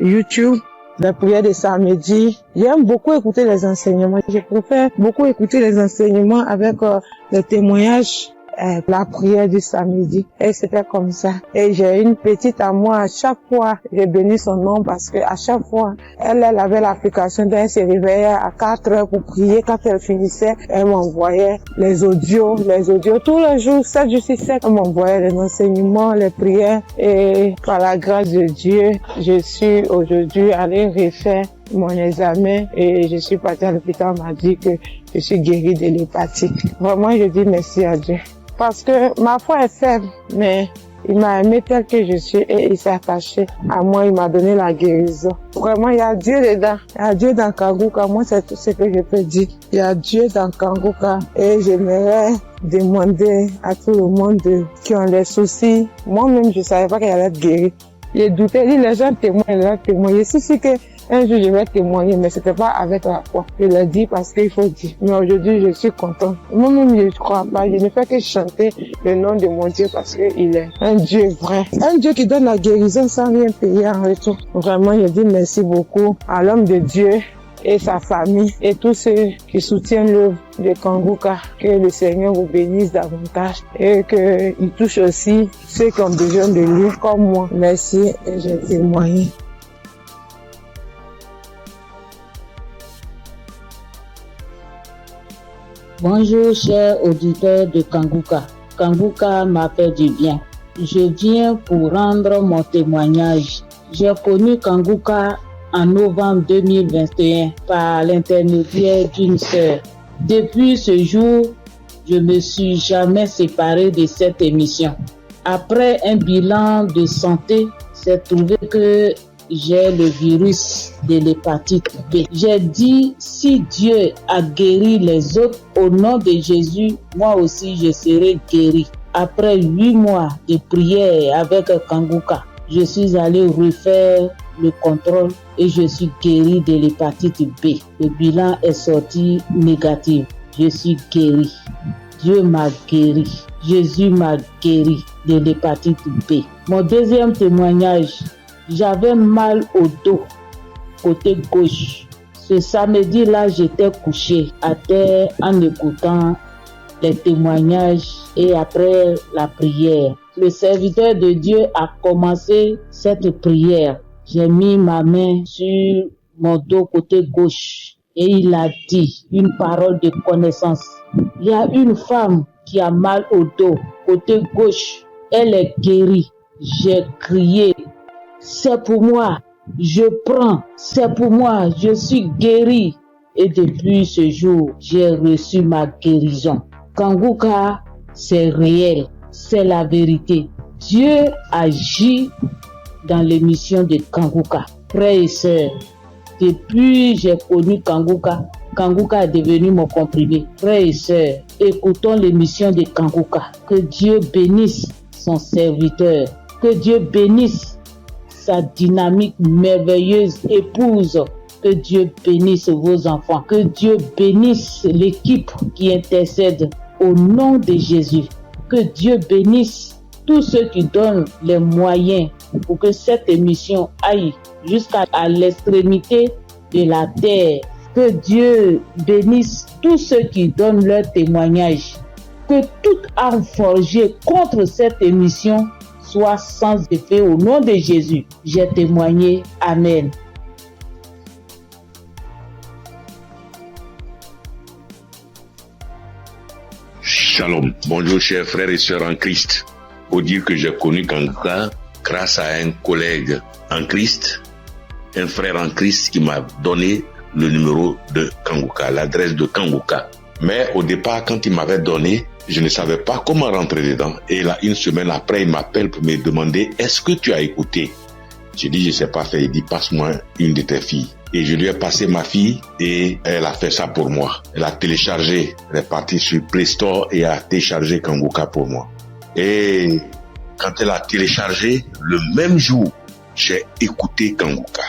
YouTube. La prière de samedi. J'aime beaucoup écouter les enseignements. Je préfère beaucoup écouter les enseignements avec les témoignages, la prière du samedi. Et c'était comme ça. Et j'ai une petite à moi, à chaque fois, j'ai béni son nom parce que à chaque fois, elle avait l'application, donc elle se réveillait à 4 heures pour prier. Quand elle finissait, elle m'envoyait les audios, tous les jours, 7 jours sur 7, elle m'envoyait les enseignements, les prières. Et par la grâce de Dieu, je suis aujourd'hui allée refaire mon examen et je suis partie à l'hôpital, on m'a dit que je suis guérie de l'hépatite. Vraiment, je dis merci à Dieu. Parce que ma foi est faible, mais il m'a aimé tel que je suis et il s'est attaché à moi, il m'a donné la guérison. Vraiment, il y a Dieu dedans. Il y a Dieu dans Kanguka. Moi, c'est tout ce que je peux dire. Il y a Dieu dans Kanguka et j'aimerais demander à tout le monde qui ont des soucis. Moi-même, je savais pas qu'il allait être guéri. J'ai douté, les gens témoignent. Je suis sûre que un jour, je vais témoigner, mais c'était pas avec la foi. Je l'ai dit parce qu'il faut dire. Mais aujourd'hui, je suis contente. Moi-même, je ne crois pas. Je ne fais que chanter le nom de mon Dieu parce qu'il est un Dieu vrai. Un Dieu qui donne la guérison sans rien payer en retour. Vraiment, je dis merci beaucoup à l'homme de Dieu et sa famille et tous ceux qui soutiennent l'œuvre de Kanguka. Que le Seigneur vous bénisse davantage et qu'il touche aussi ceux qui ont besoin de lui comme moi. Merci et j'ai témoigné. Bonjour chers auditeurs de Kanguka. Kanguka m'a fait du bien. Je viens pour rendre mon témoignage. J'ai connu Kanguka en novembre 2021 par l'intermédiaire d'une sœur. Depuis ce jour, je ne me suis jamais séparé de cette émission. Après un bilan de santé, c'est trouvé que j'ai le virus de l'hépatite B. J'ai dit, si Dieu a guéri les autres, au nom de Jésus, moi aussi je serai guéri. Après 8 mois de prière avec Kanguka, je suis allé refaire le contrôle et je suis guéri de l'hépatite B. Le bilan est sorti négatif. Je suis guéri. Dieu m'a guéri. Jésus m'a guéri de l'hépatite B. Mon deuxième témoignage, j'avais mal au dos, côté gauche. Ce samedi-là, j'étais couché à terre en écoutant les témoignages et après la prière. Le serviteur de Dieu a commencé cette prière. j'ai mis ma main sur mon dos côté gauche et il a dit une parole de connaissance. Il y a une femme qui a mal au dos côté gauche, elle est guérie. J'ai crié, c'est pour moi, je prends, c'est pour moi, je suis guérie. Et depuis ce jour, j'ai reçu ma guérison. Kanguka, c'est réel, c'est la vérité. Dieu agit dans l'émission de Kanguka. Frères et sœurs, depuis j'ai connu Kanguka, Kanguka est devenu mon comprimé. Frères et sœurs, écoutons l'émission de Kanguka. Que Dieu bénisse son serviteur. Que Dieu bénisse sa dynamique merveilleuse épouse. Que Dieu bénisse vos enfants. Que Dieu bénisse l'équipe qui intercède au nom de Jésus. Que Dieu bénisse tous ceux qui donnent les moyens pour que cette émission aille jusqu'à l'extrémité de la terre. Que Dieu bénisse tous ceux qui donnent leur témoignage. Que toute arme forgée contre cette émission soit sans effet au nom de Jésus. J'ai témoigné. Amen. Shalom. Bonjour chers frères et sœurs en Christ. Faut dire que j'ai connu Kanguka grâce à un collègue en Christ, un frère en Christ qui m'a donné le numéro de Kanguka, l'adresse de Kanguka. Mais au départ, quand il m'avait donné, je ne savais pas comment rentrer dedans. Et là, une semaine après, il m'appelle pour me demander, est-ce que tu as écouté? J'ai dit, je sais pas faire. Il dit, passe-moi une de tes filles. Et je lui ai passé ma fille et elle a fait ça pour moi. Elle a téléchargé, elle est partie sur Play Store et a téléchargé Kanguka pour moi. Et quand elle a téléchargé, le même jour, j'ai écouté Kanguka.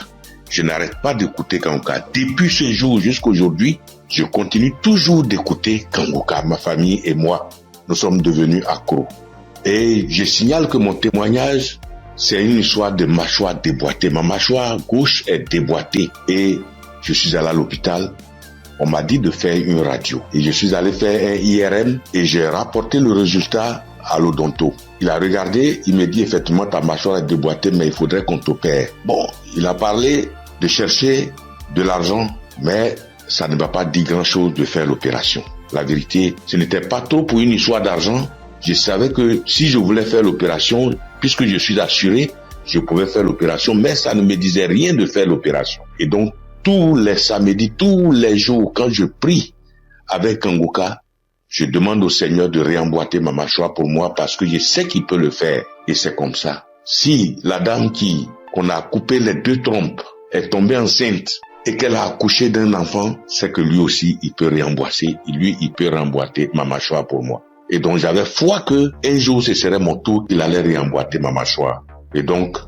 Je n'arrête pas d'écouter Kanguka. Depuis ce jour jusqu'à aujourd'hui, je continue toujours d'écouter Kanguka. Ma famille et moi, nous sommes devenus accros. Et je signale que mon témoignage, c'est une histoire de mâchoire déboîtée. Ma mâchoire gauche est déboîtée et je suis allé à l'hôpital. On m'a dit de faire une radio. Et je suis allé faire un IRM et j'ai rapporté le résultat à l'odonto. Il a regardé, il me dit effectivement ta mâchoire est déboîtée mais il faudrait qu'on t'opère. Bon, il a parlé de chercher de l'argent mais ça ne m'a pas dit grand chose de faire l'opération. La vérité, ce n'était pas trop pour une histoire d'argent. Je savais que si je voulais faire l'opération, puisque je suis assuré, je pouvais faire l'opération, mais ça ne me disait rien de faire l'opération. Et donc, tous les samedis, tous les jours, quand je prie avec Kanguka, je demande au Seigneur de réemboîter ma mâchoire pour moi parce que je sais qu'il peut le faire. Et c'est comme ça. Si la dame qu'on a coupé les 2 trompes est tombée enceinte et qu'elle a accouché d'un enfant, c'est que lui aussi, il peut réemboîter. Lui, il peut réemboîter ma mâchoire pour moi. Et donc, j'avais foi que un jour, ce serait mon tour, il allait réemboîter ma mâchoire. Et donc,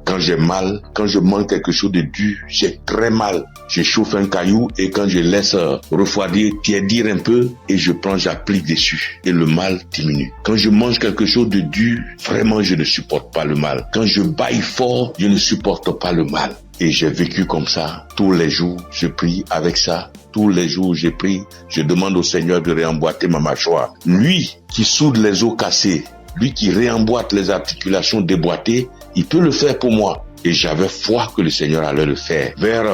quand j'ai mal, quand je mange quelque chose de dur, j'ai très mal. Je chauffe un caillou et quand je laisse refroidir, tiédir un peu et j'applique dessus. Et le mal diminue. Quand je mange quelque chose de dur, vraiment, je ne supporte pas le mal. Quand je baille fort, je ne supporte pas le mal. Et j'ai vécu comme ça. Tous les jours, je prie avec ça. Tous les jours, je prie. Je demande au Seigneur de réemboîter ma mâchoire. Lui qui soude les os cassés, lui qui réemboîte les articulations déboîtées, il peut le faire pour moi. Et j'avais foi que le Seigneur allait le faire. Vers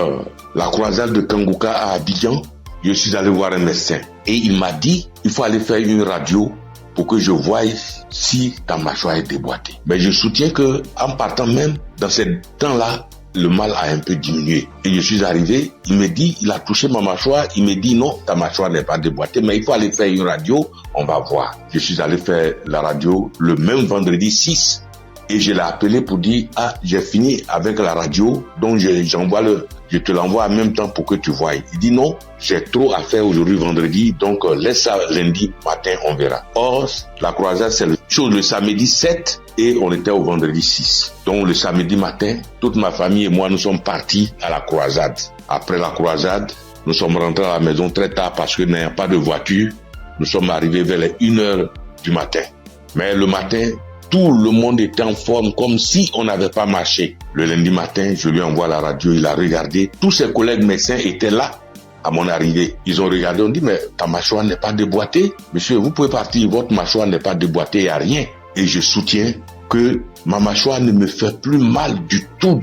la croisade de Kanguka à Abidjan, je suis allé voir un médecin. Et il m'a dit, il faut aller faire une radio pour que je voie si ta mâchoire est déboîtée. Mais je soutiens que en partant même, dans ce temps-là, le mal a un peu diminué. Et je suis arrivé, il me dit, il a touché ma mâchoire, il me dit non, ta mâchoire n'est pas déboîtée, mais il faut aller faire une radio, on va voir. Je suis allé faire la radio le même vendredi 6 et je l'ai appelé pour dire, j'ai fini avec la radio, donc je te l'envoie en même temps pour que tu voies. Il dit non, j'ai trop à faire aujourd'hui vendredi, donc laisse ça lundi matin, on verra. Or, la croisade, c'est le samedi 7 et on était au vendredi 6. Donc le samedi matin, toute ma famille et moi, nous sommes partis à la croisade. Après la croisade, nous sommes rentrés à la maison très tard parce que n'ayant pas de voiture, nous sommes arrivés vers les 1h du matin. Mais le matin, tout le monde était en forme comme si on n'avait pas marché. Le lundi matin, je lui envoie la radio, il a regardé. Tous ses collègues médecins étaient là à mon arrivée. Ils ont regardé, on dit, mais ta mâchoire n'est pas déboîtée. Monsieur, vous pouvez partir, votre mâchoire n'est pas déboîtée, il n'y a rien. Et je soutiens que ma mâchoire ne me fait plus mal du tout.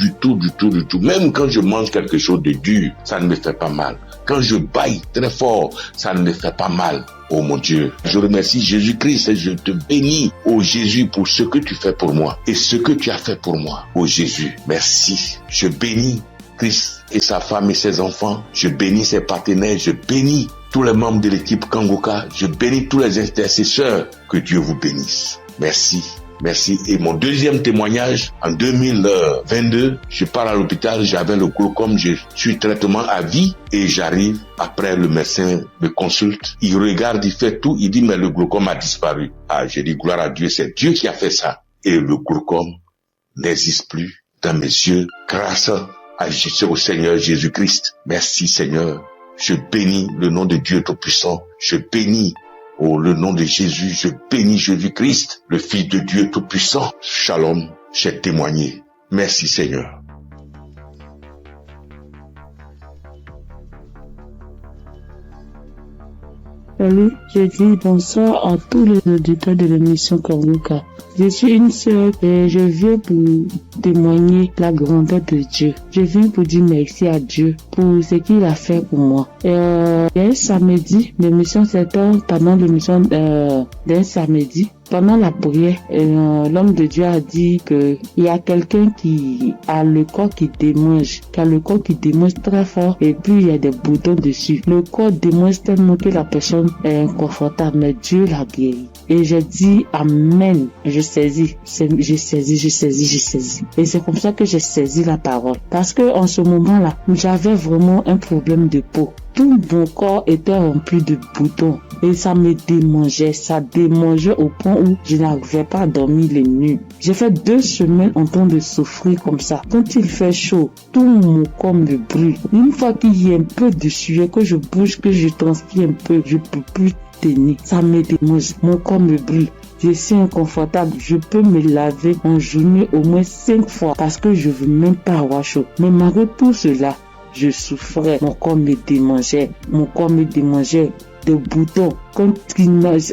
Même quand je mange quelque chose de dur, ça ne me fait pas mal. Quand je bâille très fort, ça ne me fait pas mal. Oh mon Dieu, je remercie Jésus-Christ et je te bénis, oh Jésus, pour ce que tu fais pour moi et ce que tu as fait pour moi. Oh Jésus, merci. Je bénis Christ et sa femme et ses enfants. Je bénis ses partenaires. Je bénis tous les membres de l'équipe Kangoka. Je bénis tous les intercesseurs. Que Dieu vous bénisse. Merci. Merci. Et mon deuxième témoignage, en 2022, je pars à l'hôpital, j'avais le glaucome, je suis traitement à vie et j'arrive, après le médecin me consulte, il regarde, il fait tout, il dit mais le glaucome a disparu. Ah, j'ai dit gloire à Dieu, c'est Dieu qui a fait ça. Et le glaucome n'existe plus dans mes yeux grâce au Seigneur Jésus-Christ. Merci Seigneur. Je bénis le nom de Dieu Tout-Puissant. Je bénis le nom de Jésus, je bénis Jésus-Christ, le Fils de Dieu Tout-Puissant. Shalom, j'ai témoigné. Merci Seigneur. Salut, je dis bonsoir à tous les auditeurs de l'émission Kangoka. Je suis une sœur et je viens pour témoigner la grandeur de Dieu. Je viens pour dire merci à Dieu pour ce qu'il a fait pour moi. Il y a un samedi, l'émission c'était pendant l'émission d'un samedi. Pendant la prière, l'homme de Dieu a dit que il y a quelqu'un qui a le corps qui démange, très fort et puis il y a des boutons dessus. Le corps démange tellement que la personne est inconfortable, mais Dieu l'a guéri. Et j'ai dit amen. J'ai saisi. Et c'est comme ça que j'ai saisi la parole. Parce que en ce moment-là, j'avais vraiment un problème de peau. Tout mon corps était rempli de boutons et ça me démangeait. Ça démangeait au point où je n'arrivais pas à dormir les nuits. J'ai fait 2 semaines en train de souffrir comme ça. Quand il fait chaud, tout mon corps me brûle. Une fois qu'il y a un peu de sueur, que je bouge, que je transpire un peu, je peux plus tenir. Ça me démange. Mon corps me brûle. Je suis inconfortable. Je peux me laver en journée au moins 5 fois parce que je veux même pas avoir chaud. Mais malgré tout cela, je souffrais, mon corps me démangeait, des boutons. Quand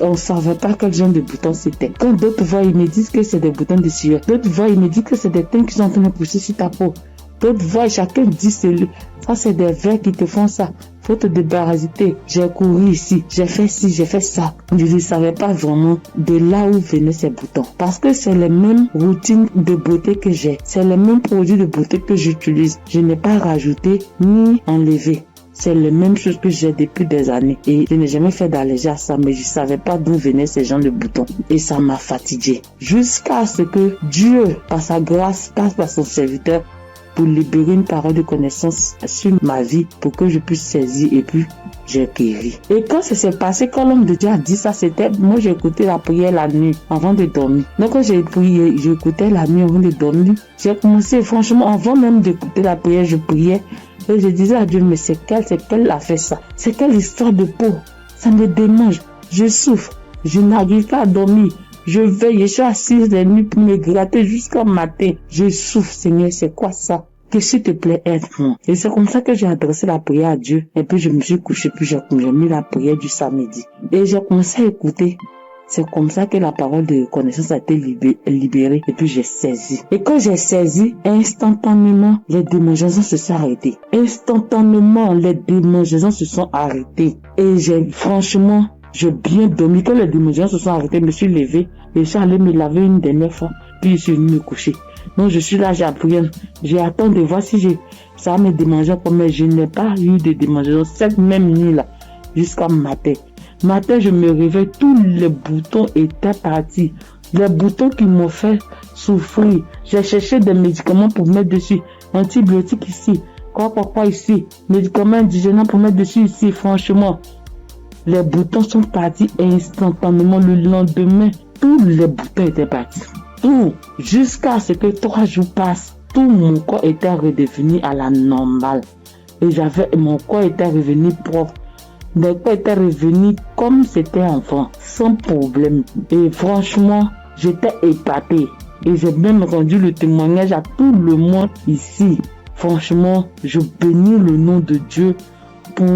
on savait pas quel genre de boutons c'était. Quand d'autres voient, ils me disent que c'est des boutons de sueur. D'autres voient, ils me disent que c'est des teintes qui sont en train de pousser sur ta peau. D'autres voient, chacun dit ça c'est des vers qui te font ça. Faut te débarrasser. J'ai couru ici, j'ai fait ci, j'ai fait ça. Je ne savais pas vraiment de là où venaient ces boutons. Parce que c'est les mêmes routines de beauté que j'ai. C'est les mêmes produits de beauté que j'utilise. Je n'ai pas rajouté ni enlevé. C'est les mêmes choses que j'ai depuis des années. Et je n'ai jamais fait d'allergie à ça, mais je ne savais pas d'où venaient ces genres de boutons. Et ça m'a fatigué. Jusqu'à ce que Dieu, par sa grâce, passe par son serviteur, pour libérer une parole de connaissance sur ma vie pour que je puisse saisir et puis j'ai guéri. Et quand ça s'est passé, quand l'homme de Dieu a dit ça, c'était, moi j'ai écouté la prière la nuit avant de dormir. Donc quand j'ai prié, j'écoutais la nuit avant de dormir. J'ai commencé, franchement, avant même d'écouter la prière, je priais et je disais à Dieu, mais c'est quelle a fait ça? C'est quelle histoire de peau? Ça me démange, je souffre, je n'arrive pas à dormir. Je veille, je suis assise les nuits pour me gratter jusqu'au matin. Je souffre, Seigneur, c'est quoi ça? Que s'il te plaît, aide-moi. Et c'est comme ça que j'ai adressé la prière à Dieu. Et puis je me suis couché, puis j'ai mis la prière du samedi. Et j'ai commencé à écouter. C'est comme ça que la parole de connaissance a été libérée. Et puis j'ai saisi. Et quand j'ai saisi, instantanément, les démangeaisons se sont arrêtées. Instantanément, les démangeaisons se sont arrêtées. Et j'ai bien dormi. Quand les démangeaisons se sont arrêtées, je me suis levé et je suis allé me laver une dernière fois. Puis je suis venu me coucher. Donc je suis là, j'ai appris. J'ai attendu de voir si ça me démangeait comme, mais je n'ai pas eu de démangeaison cette même nuit-là jusqu'à matin. Matin, je me réveille, tous les boutons étaient partis. Les boutons qui m'ont fait souffrir. J'ai cherché des médicaments pour mettre dessus. Antibiotiques ici. Quoi ici. Médicaments indigènes pour mettre dessus ici. Franchement, les boutons sont partis instantanément. Le lendemain, tous les boutons étaient partis. Tout. Jusqu'à ce que 3 jours passent, tout mon corps était redevenu à la normale. Et mon corps était revenu propre. Mon corps était revenu comme c'était enfant, sans problème. Et franchement, j'étais épatée. Et j'ai même rendu le témoignage à tout le monde ici. Franchement, je bénis le nom de Dieu pour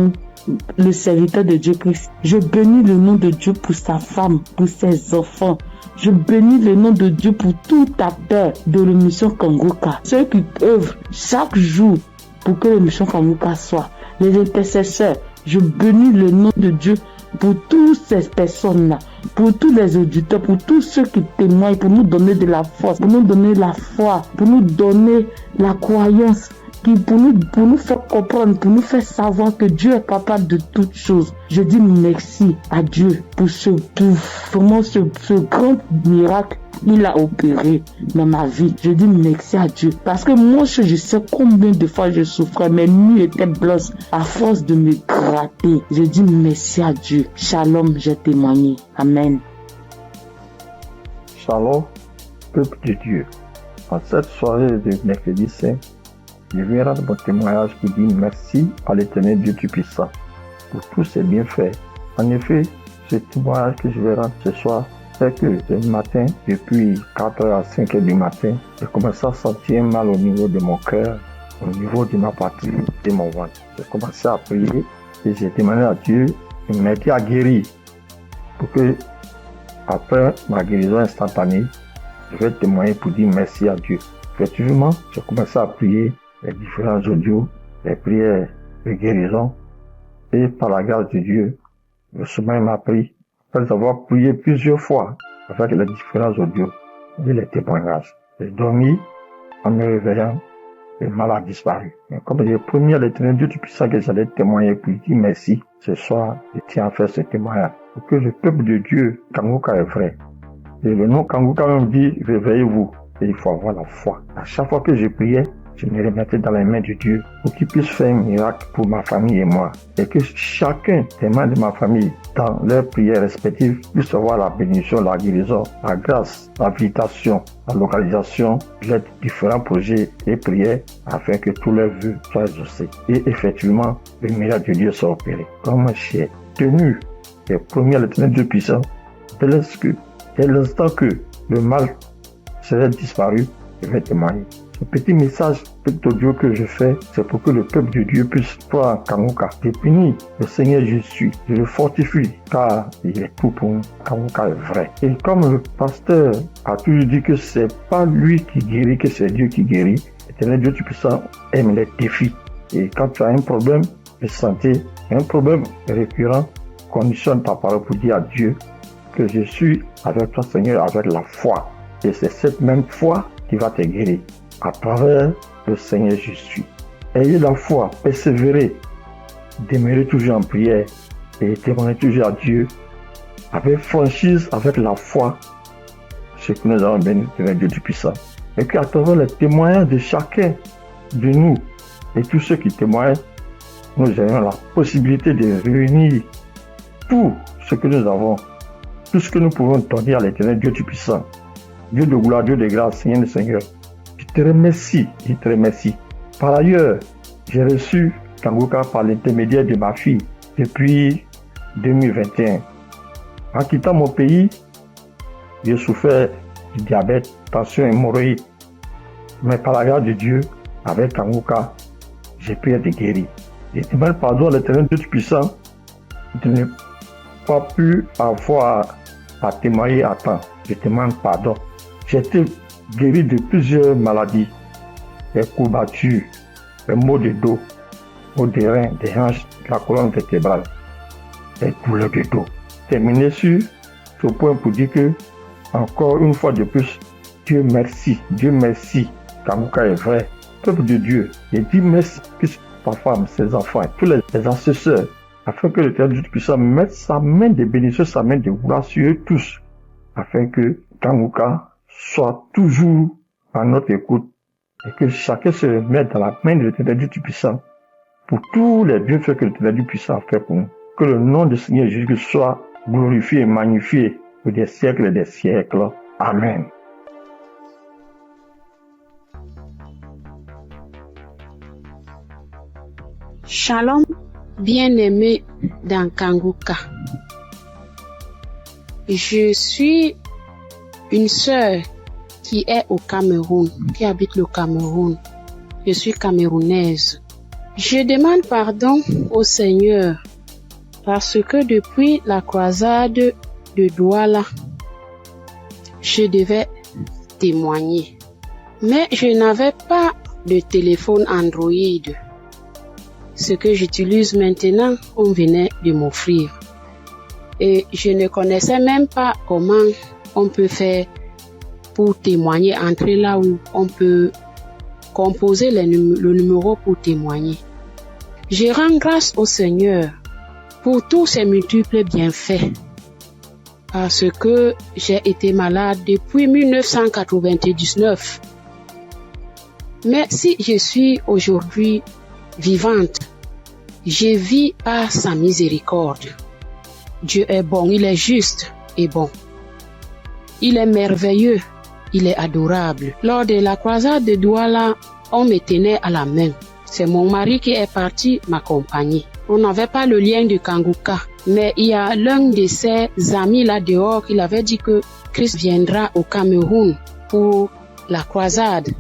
le serviteur de Dieu Christ. Je bénis le nom de Dieu pour sa femme, pour ses enfants. Je bénis le nom de Dieu pour toute ta paix de l'émission Kangoka. Ceux qui œuvrent chaque jour pour que l'émission Kangoka soit. Les intercesseurs, je bénis le nom de Dieu pour toutes ces personnes-là, pour tous les auditeurs, pour tous ceux qui témoignent, pour nous donner de la force, pour nous donner la foi, pour nous donner la croyance, pour nous faire comprendre, pour nous faire savoir que Dieu est capable de toutes choses. Je dis merci à Dieu pour ce grand miracle qu'il a opéré dans ma vie. Je dis merci à Dieu. Parce que moi, je sais combien de fois je souffrais. Mes nuits étaient blanches à force de me gratter. Je dis merci à Dieu. Shalom, j'ai témoigné. Amen. Shalom, peuple de Dieu. En cette soirée de mercredi saint, je viens rendre mon témoignage pour dire merci à l'Éternel Dieu Tout-Puissant pour tous ses bienfaits. En effet, ce témoignage que je vais rendre ce soir, c'est que ce matin, depuis 4h à 5h du matin, j'ai commencé à sentir mal au niveau de mon cœur, au niveau de ma partie, de mon ventre. J'ai commencé à prier et j'ai demandé à Dieu de m'aider à guérir pour que, après ma guérison instantanée, je vais témoigner pour dire merci à Dieu. Effectivement, j'ai commencé à prier les différents audios, les prières de guérison, et par la grâce de Dieu, le sommeil m'a pris, après avoir prié plusieurs fois avec les différents audios et les témoignages. J'ai dormi en me réveillant, le mal a disparu. Mais comme j'ai promis à l'Éternel Dieu Tout-Puissant que j'allais témoigner pour dire merci, ce soir, je tiens à faire ce témoignage pour que le peuple de Dieu, Kangoka est vrai. Et le nom Kangoka même dit, réveillez-vous. Et il faut avoir la foi. À chaque fois que je priais, je me remettais dans les mains de Dieu pour qu'il puisse faire un miracle pour ma famille et moi. Et que chacun des membres de ma famille, dans leurs prières respectives, puisse avoir la bénédiction, la guérison, la grâce, la visitation, la localisation, les différents projets et prières afin que tous leurs vœux soient exaucés. Et effectivement, le miracle de Dieu soit opéré. Comme j'ai tenu et promis à l'Éternel Dieu puissant, dès l'instant que le mal serait disparu, je vais témoigner. Ce petit message, petit audio que je fais, c'est pour que le peuple de Dieu puisse croire en Kangoka. Je bénis le Seigneur Jésus, je le fortifie, car il est tout pour nous. Kangoka est vrai. Et comme le pasteur a toujours dit que c'est pas lui qui guérit, que c'est Dieu qui guérit, l'Éternel Dieu Tout-Puissant aime les défis. Et quand tu as un problème de santé, un problème récurrent, conditionne ta parole pour dire à Dieu que je suis avec toi, Seigneur, avec la foi. Et c'est cette même foi qui va te guérir à travers le Seigneur Jésus. Ayez la foi, persévérez, demeurez toujours en prière et témoignez toujours à Dieu avec franchise, avec la foi, ce que nous avons béni de Dieu Tout-Puissant. Et qu'à travers les témoignages de chacun de nous et tous ceux qui témoignent, nous ayons la possibilité de réunir tout ce que nous avons, tout ce que nous pouvons donner à l'Éternel Dieu Tout-Puissant. Dieu de gloire, Dieu de grâce, Seigneur le Seigneur. Je te remercie. Par ailleurs, j'ai reçu Kangoka par l'intermédiaire de ma fille depuis 2021. En quittant mon pays, j'ai souffert du diabète, tension, hémorroïde. Mais par la grâce de Dieu, avec Kangoka, j'ai pu être guéri. Je demande pardon à l'Éternel Dieu Tout-Puissant de ne pas pu avoir à témoigner à temps. Je demande pardon. J'ai été guéri de plusieurs maladies, des courbatures, des maux de dos, maux des reins, des hanches, de la colonne vertébrale, des douleurs de dos. Terminé sur ce point pour dire que, encore une fois de plus, Dieu merci, Kangoka est vrai. Peuple de Dieu, je dis merci plus ma femme, ses enfants, tous les ancesteurs, afin que l'Éternel Dieu puisse mettre sa main de bénédiction, sa main de gloire sur eux tous, afin que Kangoka soit toujours à notre écoute et que chacun se remette dans la main de l'Éternel Dieu Tout-Puissant pour tous les bienfaits que l'Éternel Dieu Puissant a fait pour nous. Que le nom du Seigneur Jésus soit glorifié et magnifié pour des siècles et des siècles. Amen. Shalom, bien-aimé dans Kangoka. Je suis une sœur qui est au Cameroun, qui habite le Cameroun. Je suis camerounaise. Je demande pardon au Seigneur parce que depuis la croisade de Douala, je devais témoigner. Mais je n'avais pas de téléphone Android. Ce que j'utilise maintenant, on venait de m'offrir. Et je ne connaissais même pas comment on peut faire pour témoigner, entrer là où on peut composer le numéro pour témoigner. Je rends grâce au Seigneur pour tous ses multiples bienfaits. Parce que j'ai été malade depuis 1999. Mais si je suis aujourd'hui vivante, je vis par sa miséricorde. Dieu est bon, il est juste et bon. Il est merveilleux, il est adorable. Lors de la croisade de Douala, on me tenait à la main. C'est mon mari qui est parti m'accompagner. On n'avait pas le lien de Kanguka, mais il y a l'un de ses amis là dehors qui avait dit que Christ viendra au Cameroun pour la croisade.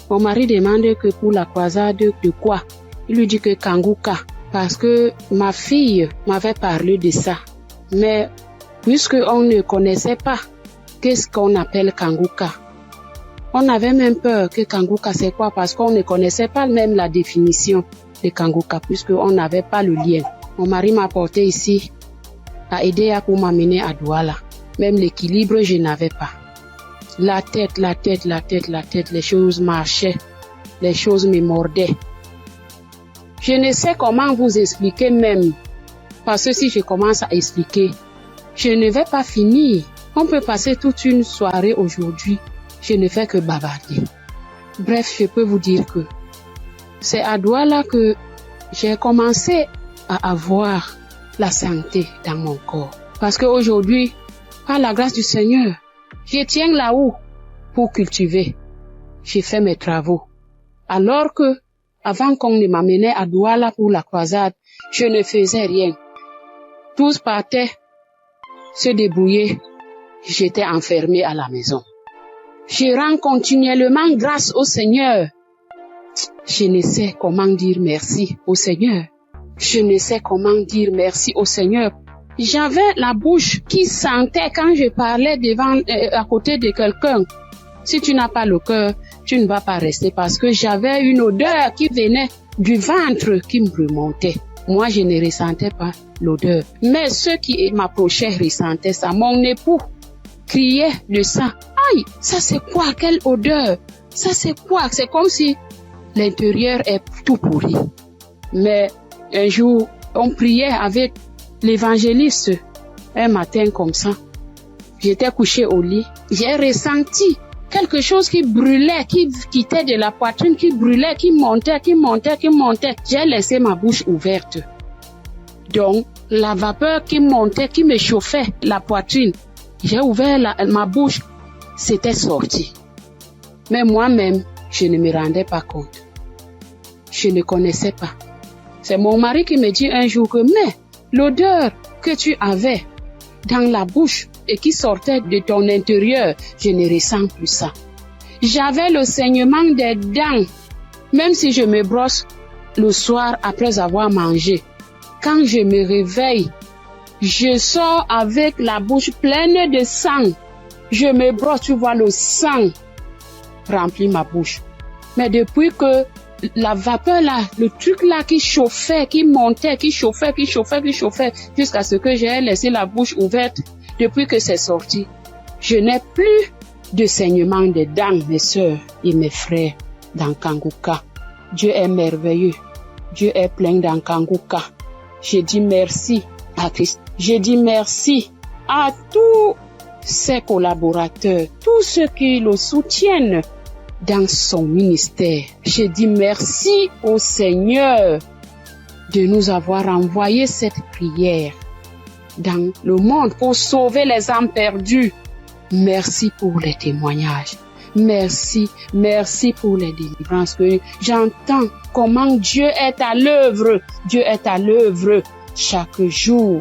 Mon mari demande que pour la croisade de quoi? Il lui dit que Kanguka, parce que ma fille m'avait parlé de ça. Mais puisque on ne connaissait pas qu'est-ce qu'on appelle Kanguka, on avait même peur que Kanguka c'est quoi, parce qu'on ne connaissait pas même la définition de Kanguka, puisqu'on n'avait pas le lien. Mon mari m'a porté ici, a aidé à pour m'amener à Douala. Même l'équilibre, je n'avais pas. La tête, les choses marchaient, les choses me mordaient. Je ne sais comment vous expliquer même, parce que si je commence à expliquer, je ne vais pas finir. On peut passer toute une soirée aujourd'hui, je ne fais que bavarder. Bref, je peux vous dire que c'est à Douala que j'ai commencé à avoir la santé dans mon corps. Parce qu'aujourd'hui, par la grâce du Seigneur, je tiens là-haut pour cultiver. J'ai fait mes travaux. Alors que, avant qu'on ne m'amenait à Douala pour la croisade, je ne faisais rien. Tous partaient se débrouiller. J'étais enfermée à la maison. Je rends continuellement grâce au Seigneur. Je ne sais comment dire merci au Seigneur. Je ne sais comment dire merci au Seigneur. J'avais la bouche qui sentait quand je parlais à côté de quelqu'un. Si tu n'as pas le cœur, tu ne vas pas rester, parce que j'avais une odeur qui venait du ventre qui me remontait. Moi, je ne ressentais pas l'odeur. Mais ceux qui m'approchaient ressentaient ça. Mon époux criait de ça. Aïe, ça c'est quoi? Quelle odeur? Ça c'est quoi? C'est comme si l'intérieur est tout pourri. Mais un jour, on priait avec l'évangéliste. Un matin comme ça, j'étais couchée au lit. J'ai ressenti quelque chose qui brûlait, qui quittait de la poitrine, qui brûlait, qui montait. J'ai laissé ma bouche ouverte. Donc, la vapeur qui montait, qui me chauffait la poitrine, j'ai ouvert ma bouche, c'était sorti. Mais moi-même, je ne me rendais pas compte. Je ne connaissais pas. C'est mon mari qui me dit un jour que, mais l'odeur que tu avais dans la bouche et qui sortait de ton intérieur, je ne ressens plus ça. J'avais le saignement des dents, même si je me brosse le soir après avoir mangé. Quand je me réveille, je sors avec la bouche pleine de sang. Je me brosse, tu vois, le sang remplit ma bouche. Mais depuis que la vapeur là, le truc là qui chauffait, qui montait, qui chauffait, jusqu'à ce que j'ai laissé la bouche ouverte, depuis que c'est sorti, je n'ai plus de saignement des dents, mes sœurs et mes frères dans Kanguka. Dieu est merveilleux. Dieu est plein dans Kanguka. Je dis merci à Christ. Je dis merci à tous ses collaborateurs, tous ceux qui le soutiennent dans son ministère. Je dis merci au Seigneur de nous avoir envoyé cette prière dans le monde pour sauver les âmes perdues. Merci pour les témoignages. Merci pour les délivrances. J'entends comment Dieu est à l'œuvre. Dieu est à l'œuvre chaque jour.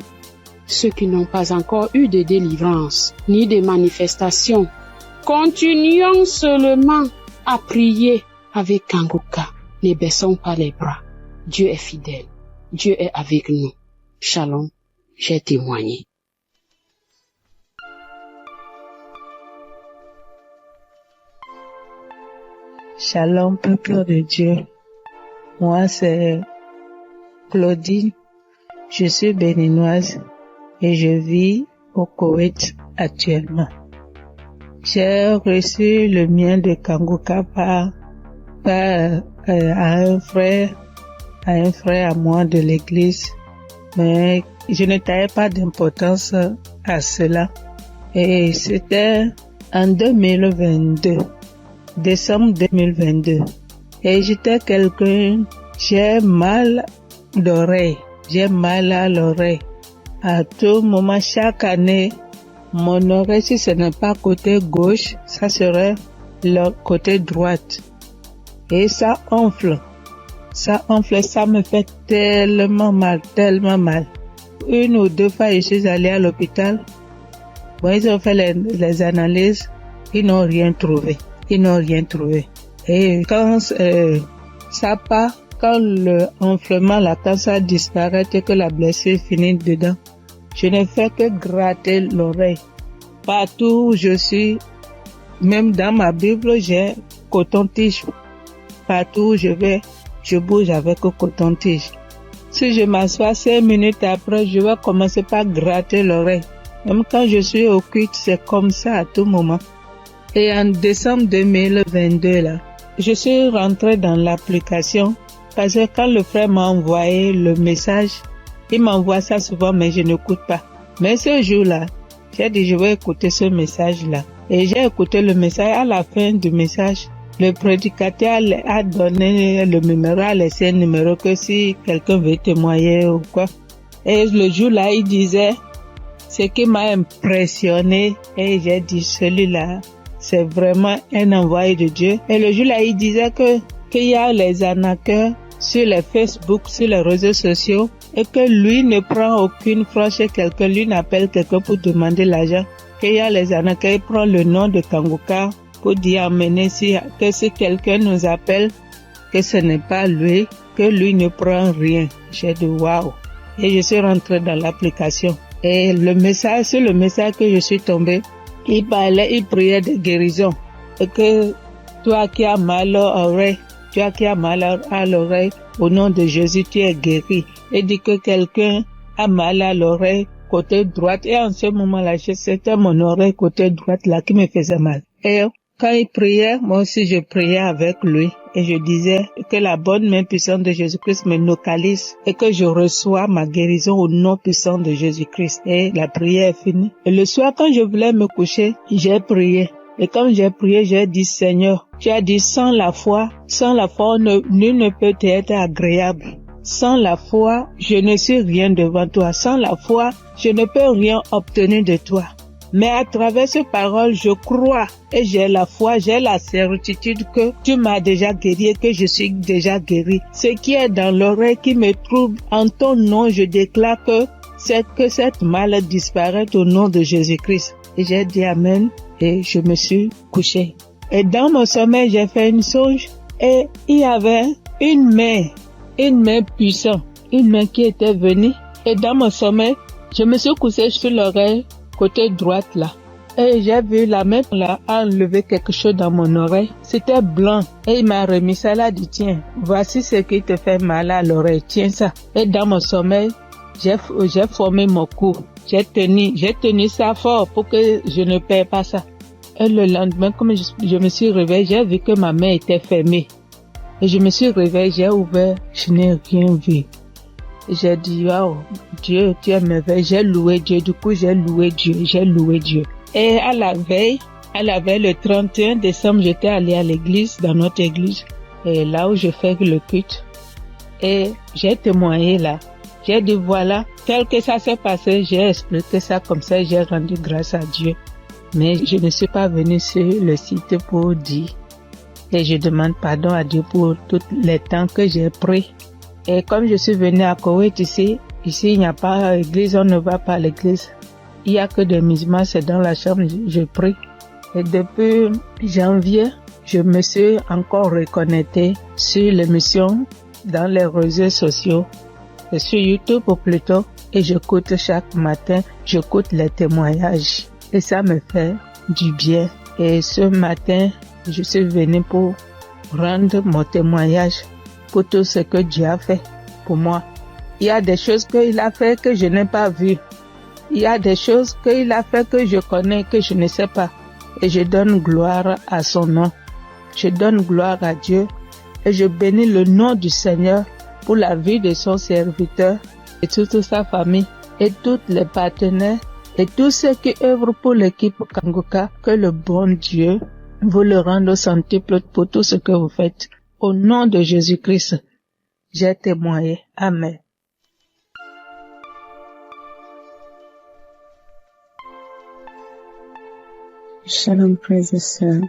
Ceux qui n'ont pas encore eu de délivrance ni de manifestation, continuons seulement à prier avec Kanguka. Ne baissons pas les bras. Dieu est fidèle. Dieu est avec nous. Shalom. J'ai témoigné. Shalom, peuple de Dieu. Moi, c'est Claudine. Je suis béninoise et je vis au Koweït actuellement. J'ai reçu le mien de Kanguka par un frère à moi de l'église, mais je ne taillais pas d'importance à cela. Et c'était en 2022, décembre 2022. Et j'étais quelqu'un, j'ai mal d'oreille, j'ai mal à l'oreille. À tout moment, chaque année, mon oreille, si ce n'est pas côté gauche, ça serait le côté droite. Et ça enfle, ça me fait tellement mal. Une ou deux fois, je suis allée à l'hôpital. Bon, ils ont fait les analyses, ils n'ont rien trouvé. Et quand ça part, quand le enflement, quand ça disparaît et que la blessure finit dedans, je ne fais que gratter l'oreille. Partout où je suis, même dans ma Bible, j'ai coton-tige. Partout où je vais, je bouge avec coton-tige. Si je m'assois 5 minutes après, je vais commencer par gratter l'oreille. Même quand je suis au culte, c'est comme ça à tout moment. Et en décembre 2022, là, je suis rentrée dans l'application parce que quand le frère m'a envoyé le message, il m'envoie ça souvent, mais je n'écoute pas. Mais ce jour-là, j'ai dit, je vais écouter ce message-là. Et j'ai écouté le message. À la fin du message, le prédicateur a donné le numéro, a laissé un numéro que si quelqu'un veut témoigner ou quoi. Et le jour-là, il disait, ce qui m'a impressionné, et j'ai dit, celui-là, c'est vraiment un envoyé de Dieu. Et le jour-là, il disait qu'il y a les arnaqueurs sur les Facebook, sur les réseaux sociaux, et que lui ne prend aucune franche chez quelqu'un, lui n'appelle quelqu'un pour demander l'argent. Qu'il y a les arnaqueurs, il prend le nom de Kanguka pour dire amener que si quelqu'un nous appelle, que ce n'est pas lui, que lui ne prend rien. J'ai dit waouh. Et je suis rentrée dans l'application. Et sur le message que je suis tombée, il priait de guérison. Et que toi qui as mal à l'oreille, au nom de Jésus, tu es guéri. Et dit que quelqu'un a mal à l'oreille côté droite. Et en ce moment-là, c'était mon oreille côté droite là qui me faisait mal. Et quand il priait, moi aussi je priais avec lui. Et je disais que la bonne main puissante de Jésus-Christ me localise et que je reçois ma guérison au nom puissant de Jésus-Christ. Et la prière est finie. Et le soir, quand je voulais me coucher, j'ai prié. Et quand j'ai prié, j'ai dit, Seigneur, tu as dit, sans la foi, nul ne peut être agréable. Sans la foi, je ne suis rien devant toi. Sans la foi, je ne peux rien obtenir de toi. Mais à travers ces paroles, je crois et j'ai la foi, j'ai la certitude que tu m'as déjà guéri et que je suis déjà guéri. Ce qui est dans l'oreille qui me trouble, en ton nom, je déclare que cette maladie disparaît au nom de Jésus-Christ. Et j'ai dit Amen et je me suis couché. Et dans mon sommeil, j'ai fait une songe et il y avait une main puissante, une main qui était venue. Et dans mon sommeil, je me suis couché sur l'oreille côté droite là. Et j'ai vu la main là enlever quelque chose dans mon oreille. C'était blanc. Et il m'a remis ça là, dit tiens, voici ce qui te fait mal à l'oreille, tiens ça. Et dans mon sommeil, j'ai formé mon cou. J'ai tenu ça fort pour que je ne perds pas ça. Et le lendemain, comme je me suis réveillée, j'ai vu que ma main était fermée. Et je me suis réveillée, j'ai ouvert, je n'ai rien vu. J'ai dit, waouh, Dieu, tu es merveilleux. J'ai loué Dieu. Du coup, j'ai loué Dieu. Et à la veille, le 31 décembre, j'étais allée à l'église, dans notre église, et là où je fais le culte. Et j'ai témoigné là. J'ai dit, voilà, tel que ça s'est passé, j'ai expliqué ça comme ça, j'ai rendu grâce à Dieu. Mais je ne suis pas venue sur le site pour dire. Et je demande pardon à Dieu pour tous les temps que j'ai pris. Et comme je suis venue à Koweït ici il n'y a pas d'église, on ne va pas à l'église. Il n'y a que des musulmans, c'est dans la chambre, je prie. Et depuis janvier, je me suis encore reconnectée sur l'émission dans les réseaux sociaux, et sur YouTube plutôt, et j'écoute chaque matin, j'écoute les témoignages. Et ça me fait du bien. Et ce matin, je suis venue pour rendre mon témoignage pour tout ce que Dieu a fait pour moi. Il y a des choses qu'il a fait que je n'ai pas vues. Il y a des choses qu'il a fait que je connais, que je ne sais pas. Et je donne gloire à son nom. Je donne gloire à Dieu et je bénis le nom du Seigneur pour la vie de son serviteur et toute sa famille et tous les partenaires et tous ceux qui œuvrent pour l'équipe Kanguka. Que le bon Dieu vous le rende au centuple pour tout ce que vous faites. Au nom de Jésus-Christ, j'ai témoigné. Amen. Shalom, frères et sœurs.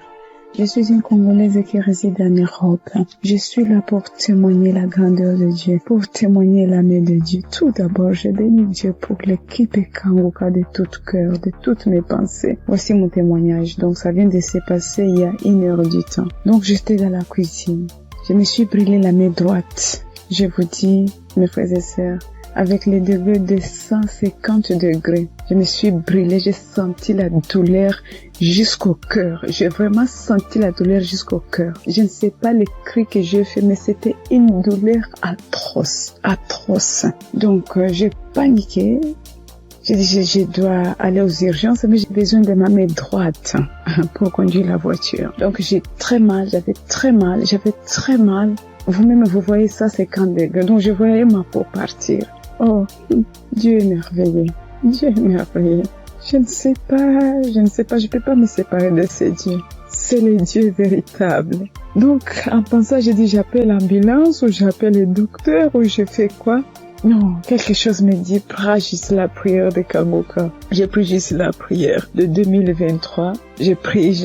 Je suis une Congolaise qui réside en Europe. Je suis là pour témoigner la grandeur de Dieu, pour témoigner la main de Dieu. Tout d'abord, je bénis Dieu pour l'équipe Kanguka de tout cœur, de toutes mes pensées. Voici mon témoignage. Donc, ça vient de se passer il y a 1 heure du temps. Donc, j'étais dans la cuisine. Je me suis brûlé la main droite. Je vous dis, mes frères et sœurs, avec les degrés de 150 degrés. Je me suis brûlée, j'ai senti la douleur jusqu'au cœur. J'ai vraiment senti la douleur jusqu'au cœur. Je ne sais pas les cris que j'ai fait, mais c'était une douleur atroce, atroce. Donc, j'ai paniqué. J'ai dit, je dois aller aux urgences, mais j'ai besoin de ma main droite pour conduire la voiture. Donc, j'ai très mal, j'avais très mal. Vous-même, vous voyez ça, 50 degrés. Donc, je voyais ma peau partir. Oh, Dieu est merveilleux. Dieu est merveilleux. Je ne sais pas, je peux pas me séparer de ce Dieu. C'est le Dieu véritable. Donc, en pensant, j'ai dit, j'appelle l'ambulance ou j'appelle le docteur ou je fais quoi? Non, quelque chose me dit, prends juste la prière de Kanguka. J'ai pris juste la prière de 2023. J'ai pris,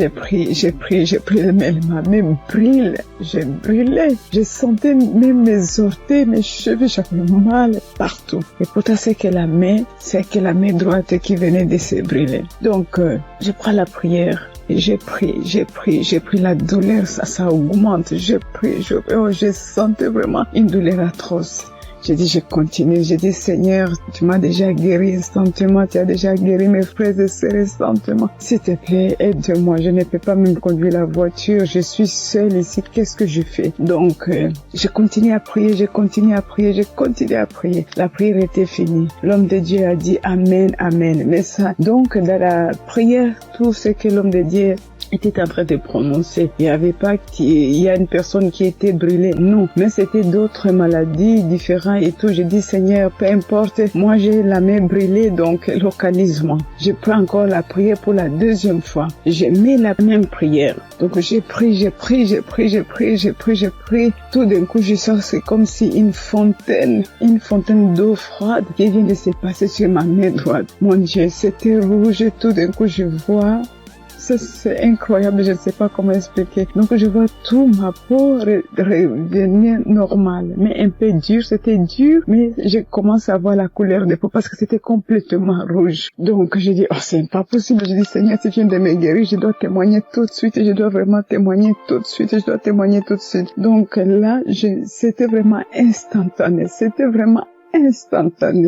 mais ma main brûle. J'ai brûlé. Je sentais même mes orteils, mes cheveux, j'avais mal partout. Et pourtant, c'est que la main droite qui venait de se brûler. Donc, je prends la prière. J'ai pris la douleur, ça augmente. Je sentais vraiment une douleur atroce. J'ai dit, je continue. J'ai dit, Seigneur, tu m'as déjà guéri instantanément. Tu as déjà guéri mes frères et sœurs instantanément. S'il te plaît, aide-moi. Je ne peux pas même conduire la voiture. Je suis seule ici. Qu'est-ce que je fais? Donc, je continue à prier. La prière était finie. L'homme de Dieu a dit Amen, Amen. Mais ça, donc, dans la prière, tout ce que l'homme de Dieu était en train de prononcer. Il n'y avait pas il y a une personne qui était brûlée. Non. Mais c'était d'autres maladies différentes et tout. J'ai dit, Seigneur, peu importe. Moi, j'ai la main brûlée, donc localise-moi. Je prends encore la prière pour la deuxième fois. J'ai mis la même prière. Donc, j'ai pris. Tout d'un coup, je sens, c'est comme si une fontaine d'eau froide qui vient de se passer sur ma main droite. Mon Dieu, c'était rouge. Tout d'un coup, je vois. C'est incroyable, je ne sais pas comment expliquer. Donc, je vois tout ma peau revenir normale, mais un peu dur. C'était dur, mais je commence à voir la couleur de peau parce que c'était complètement rouge. Donc, je dis, oh, c'est pas possible. Je dis, Seigneur, si tu viens de me guérir, je dois témoigner tout de suite. Je dois vraiment témoigner tout de suite. Donc, là, c'était vraiment instantané.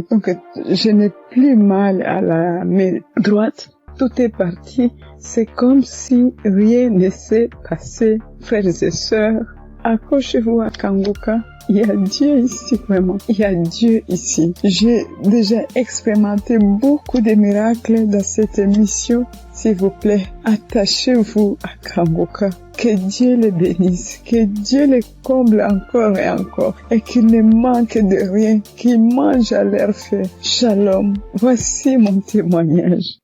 Donc, je n'ai plus mal à la main droite. Tout est parti. C'est comme si rien ne s'est passé. Frères et sœurs, accrochez-vous à Kanguka. Il y a Dieu ici, vraiment. Il y a Dieu ici. J'ai déjà expérimenté beaucoup de miracles dans cette émission. S'il vous plaît, attachez-vous à Kanguka. Que Dieu le bénisse, que Dieu le comble encore et encore, et qu'il ne manque de rien, qu'il mange à l'air fait. Shalom. Voici mon témoignage.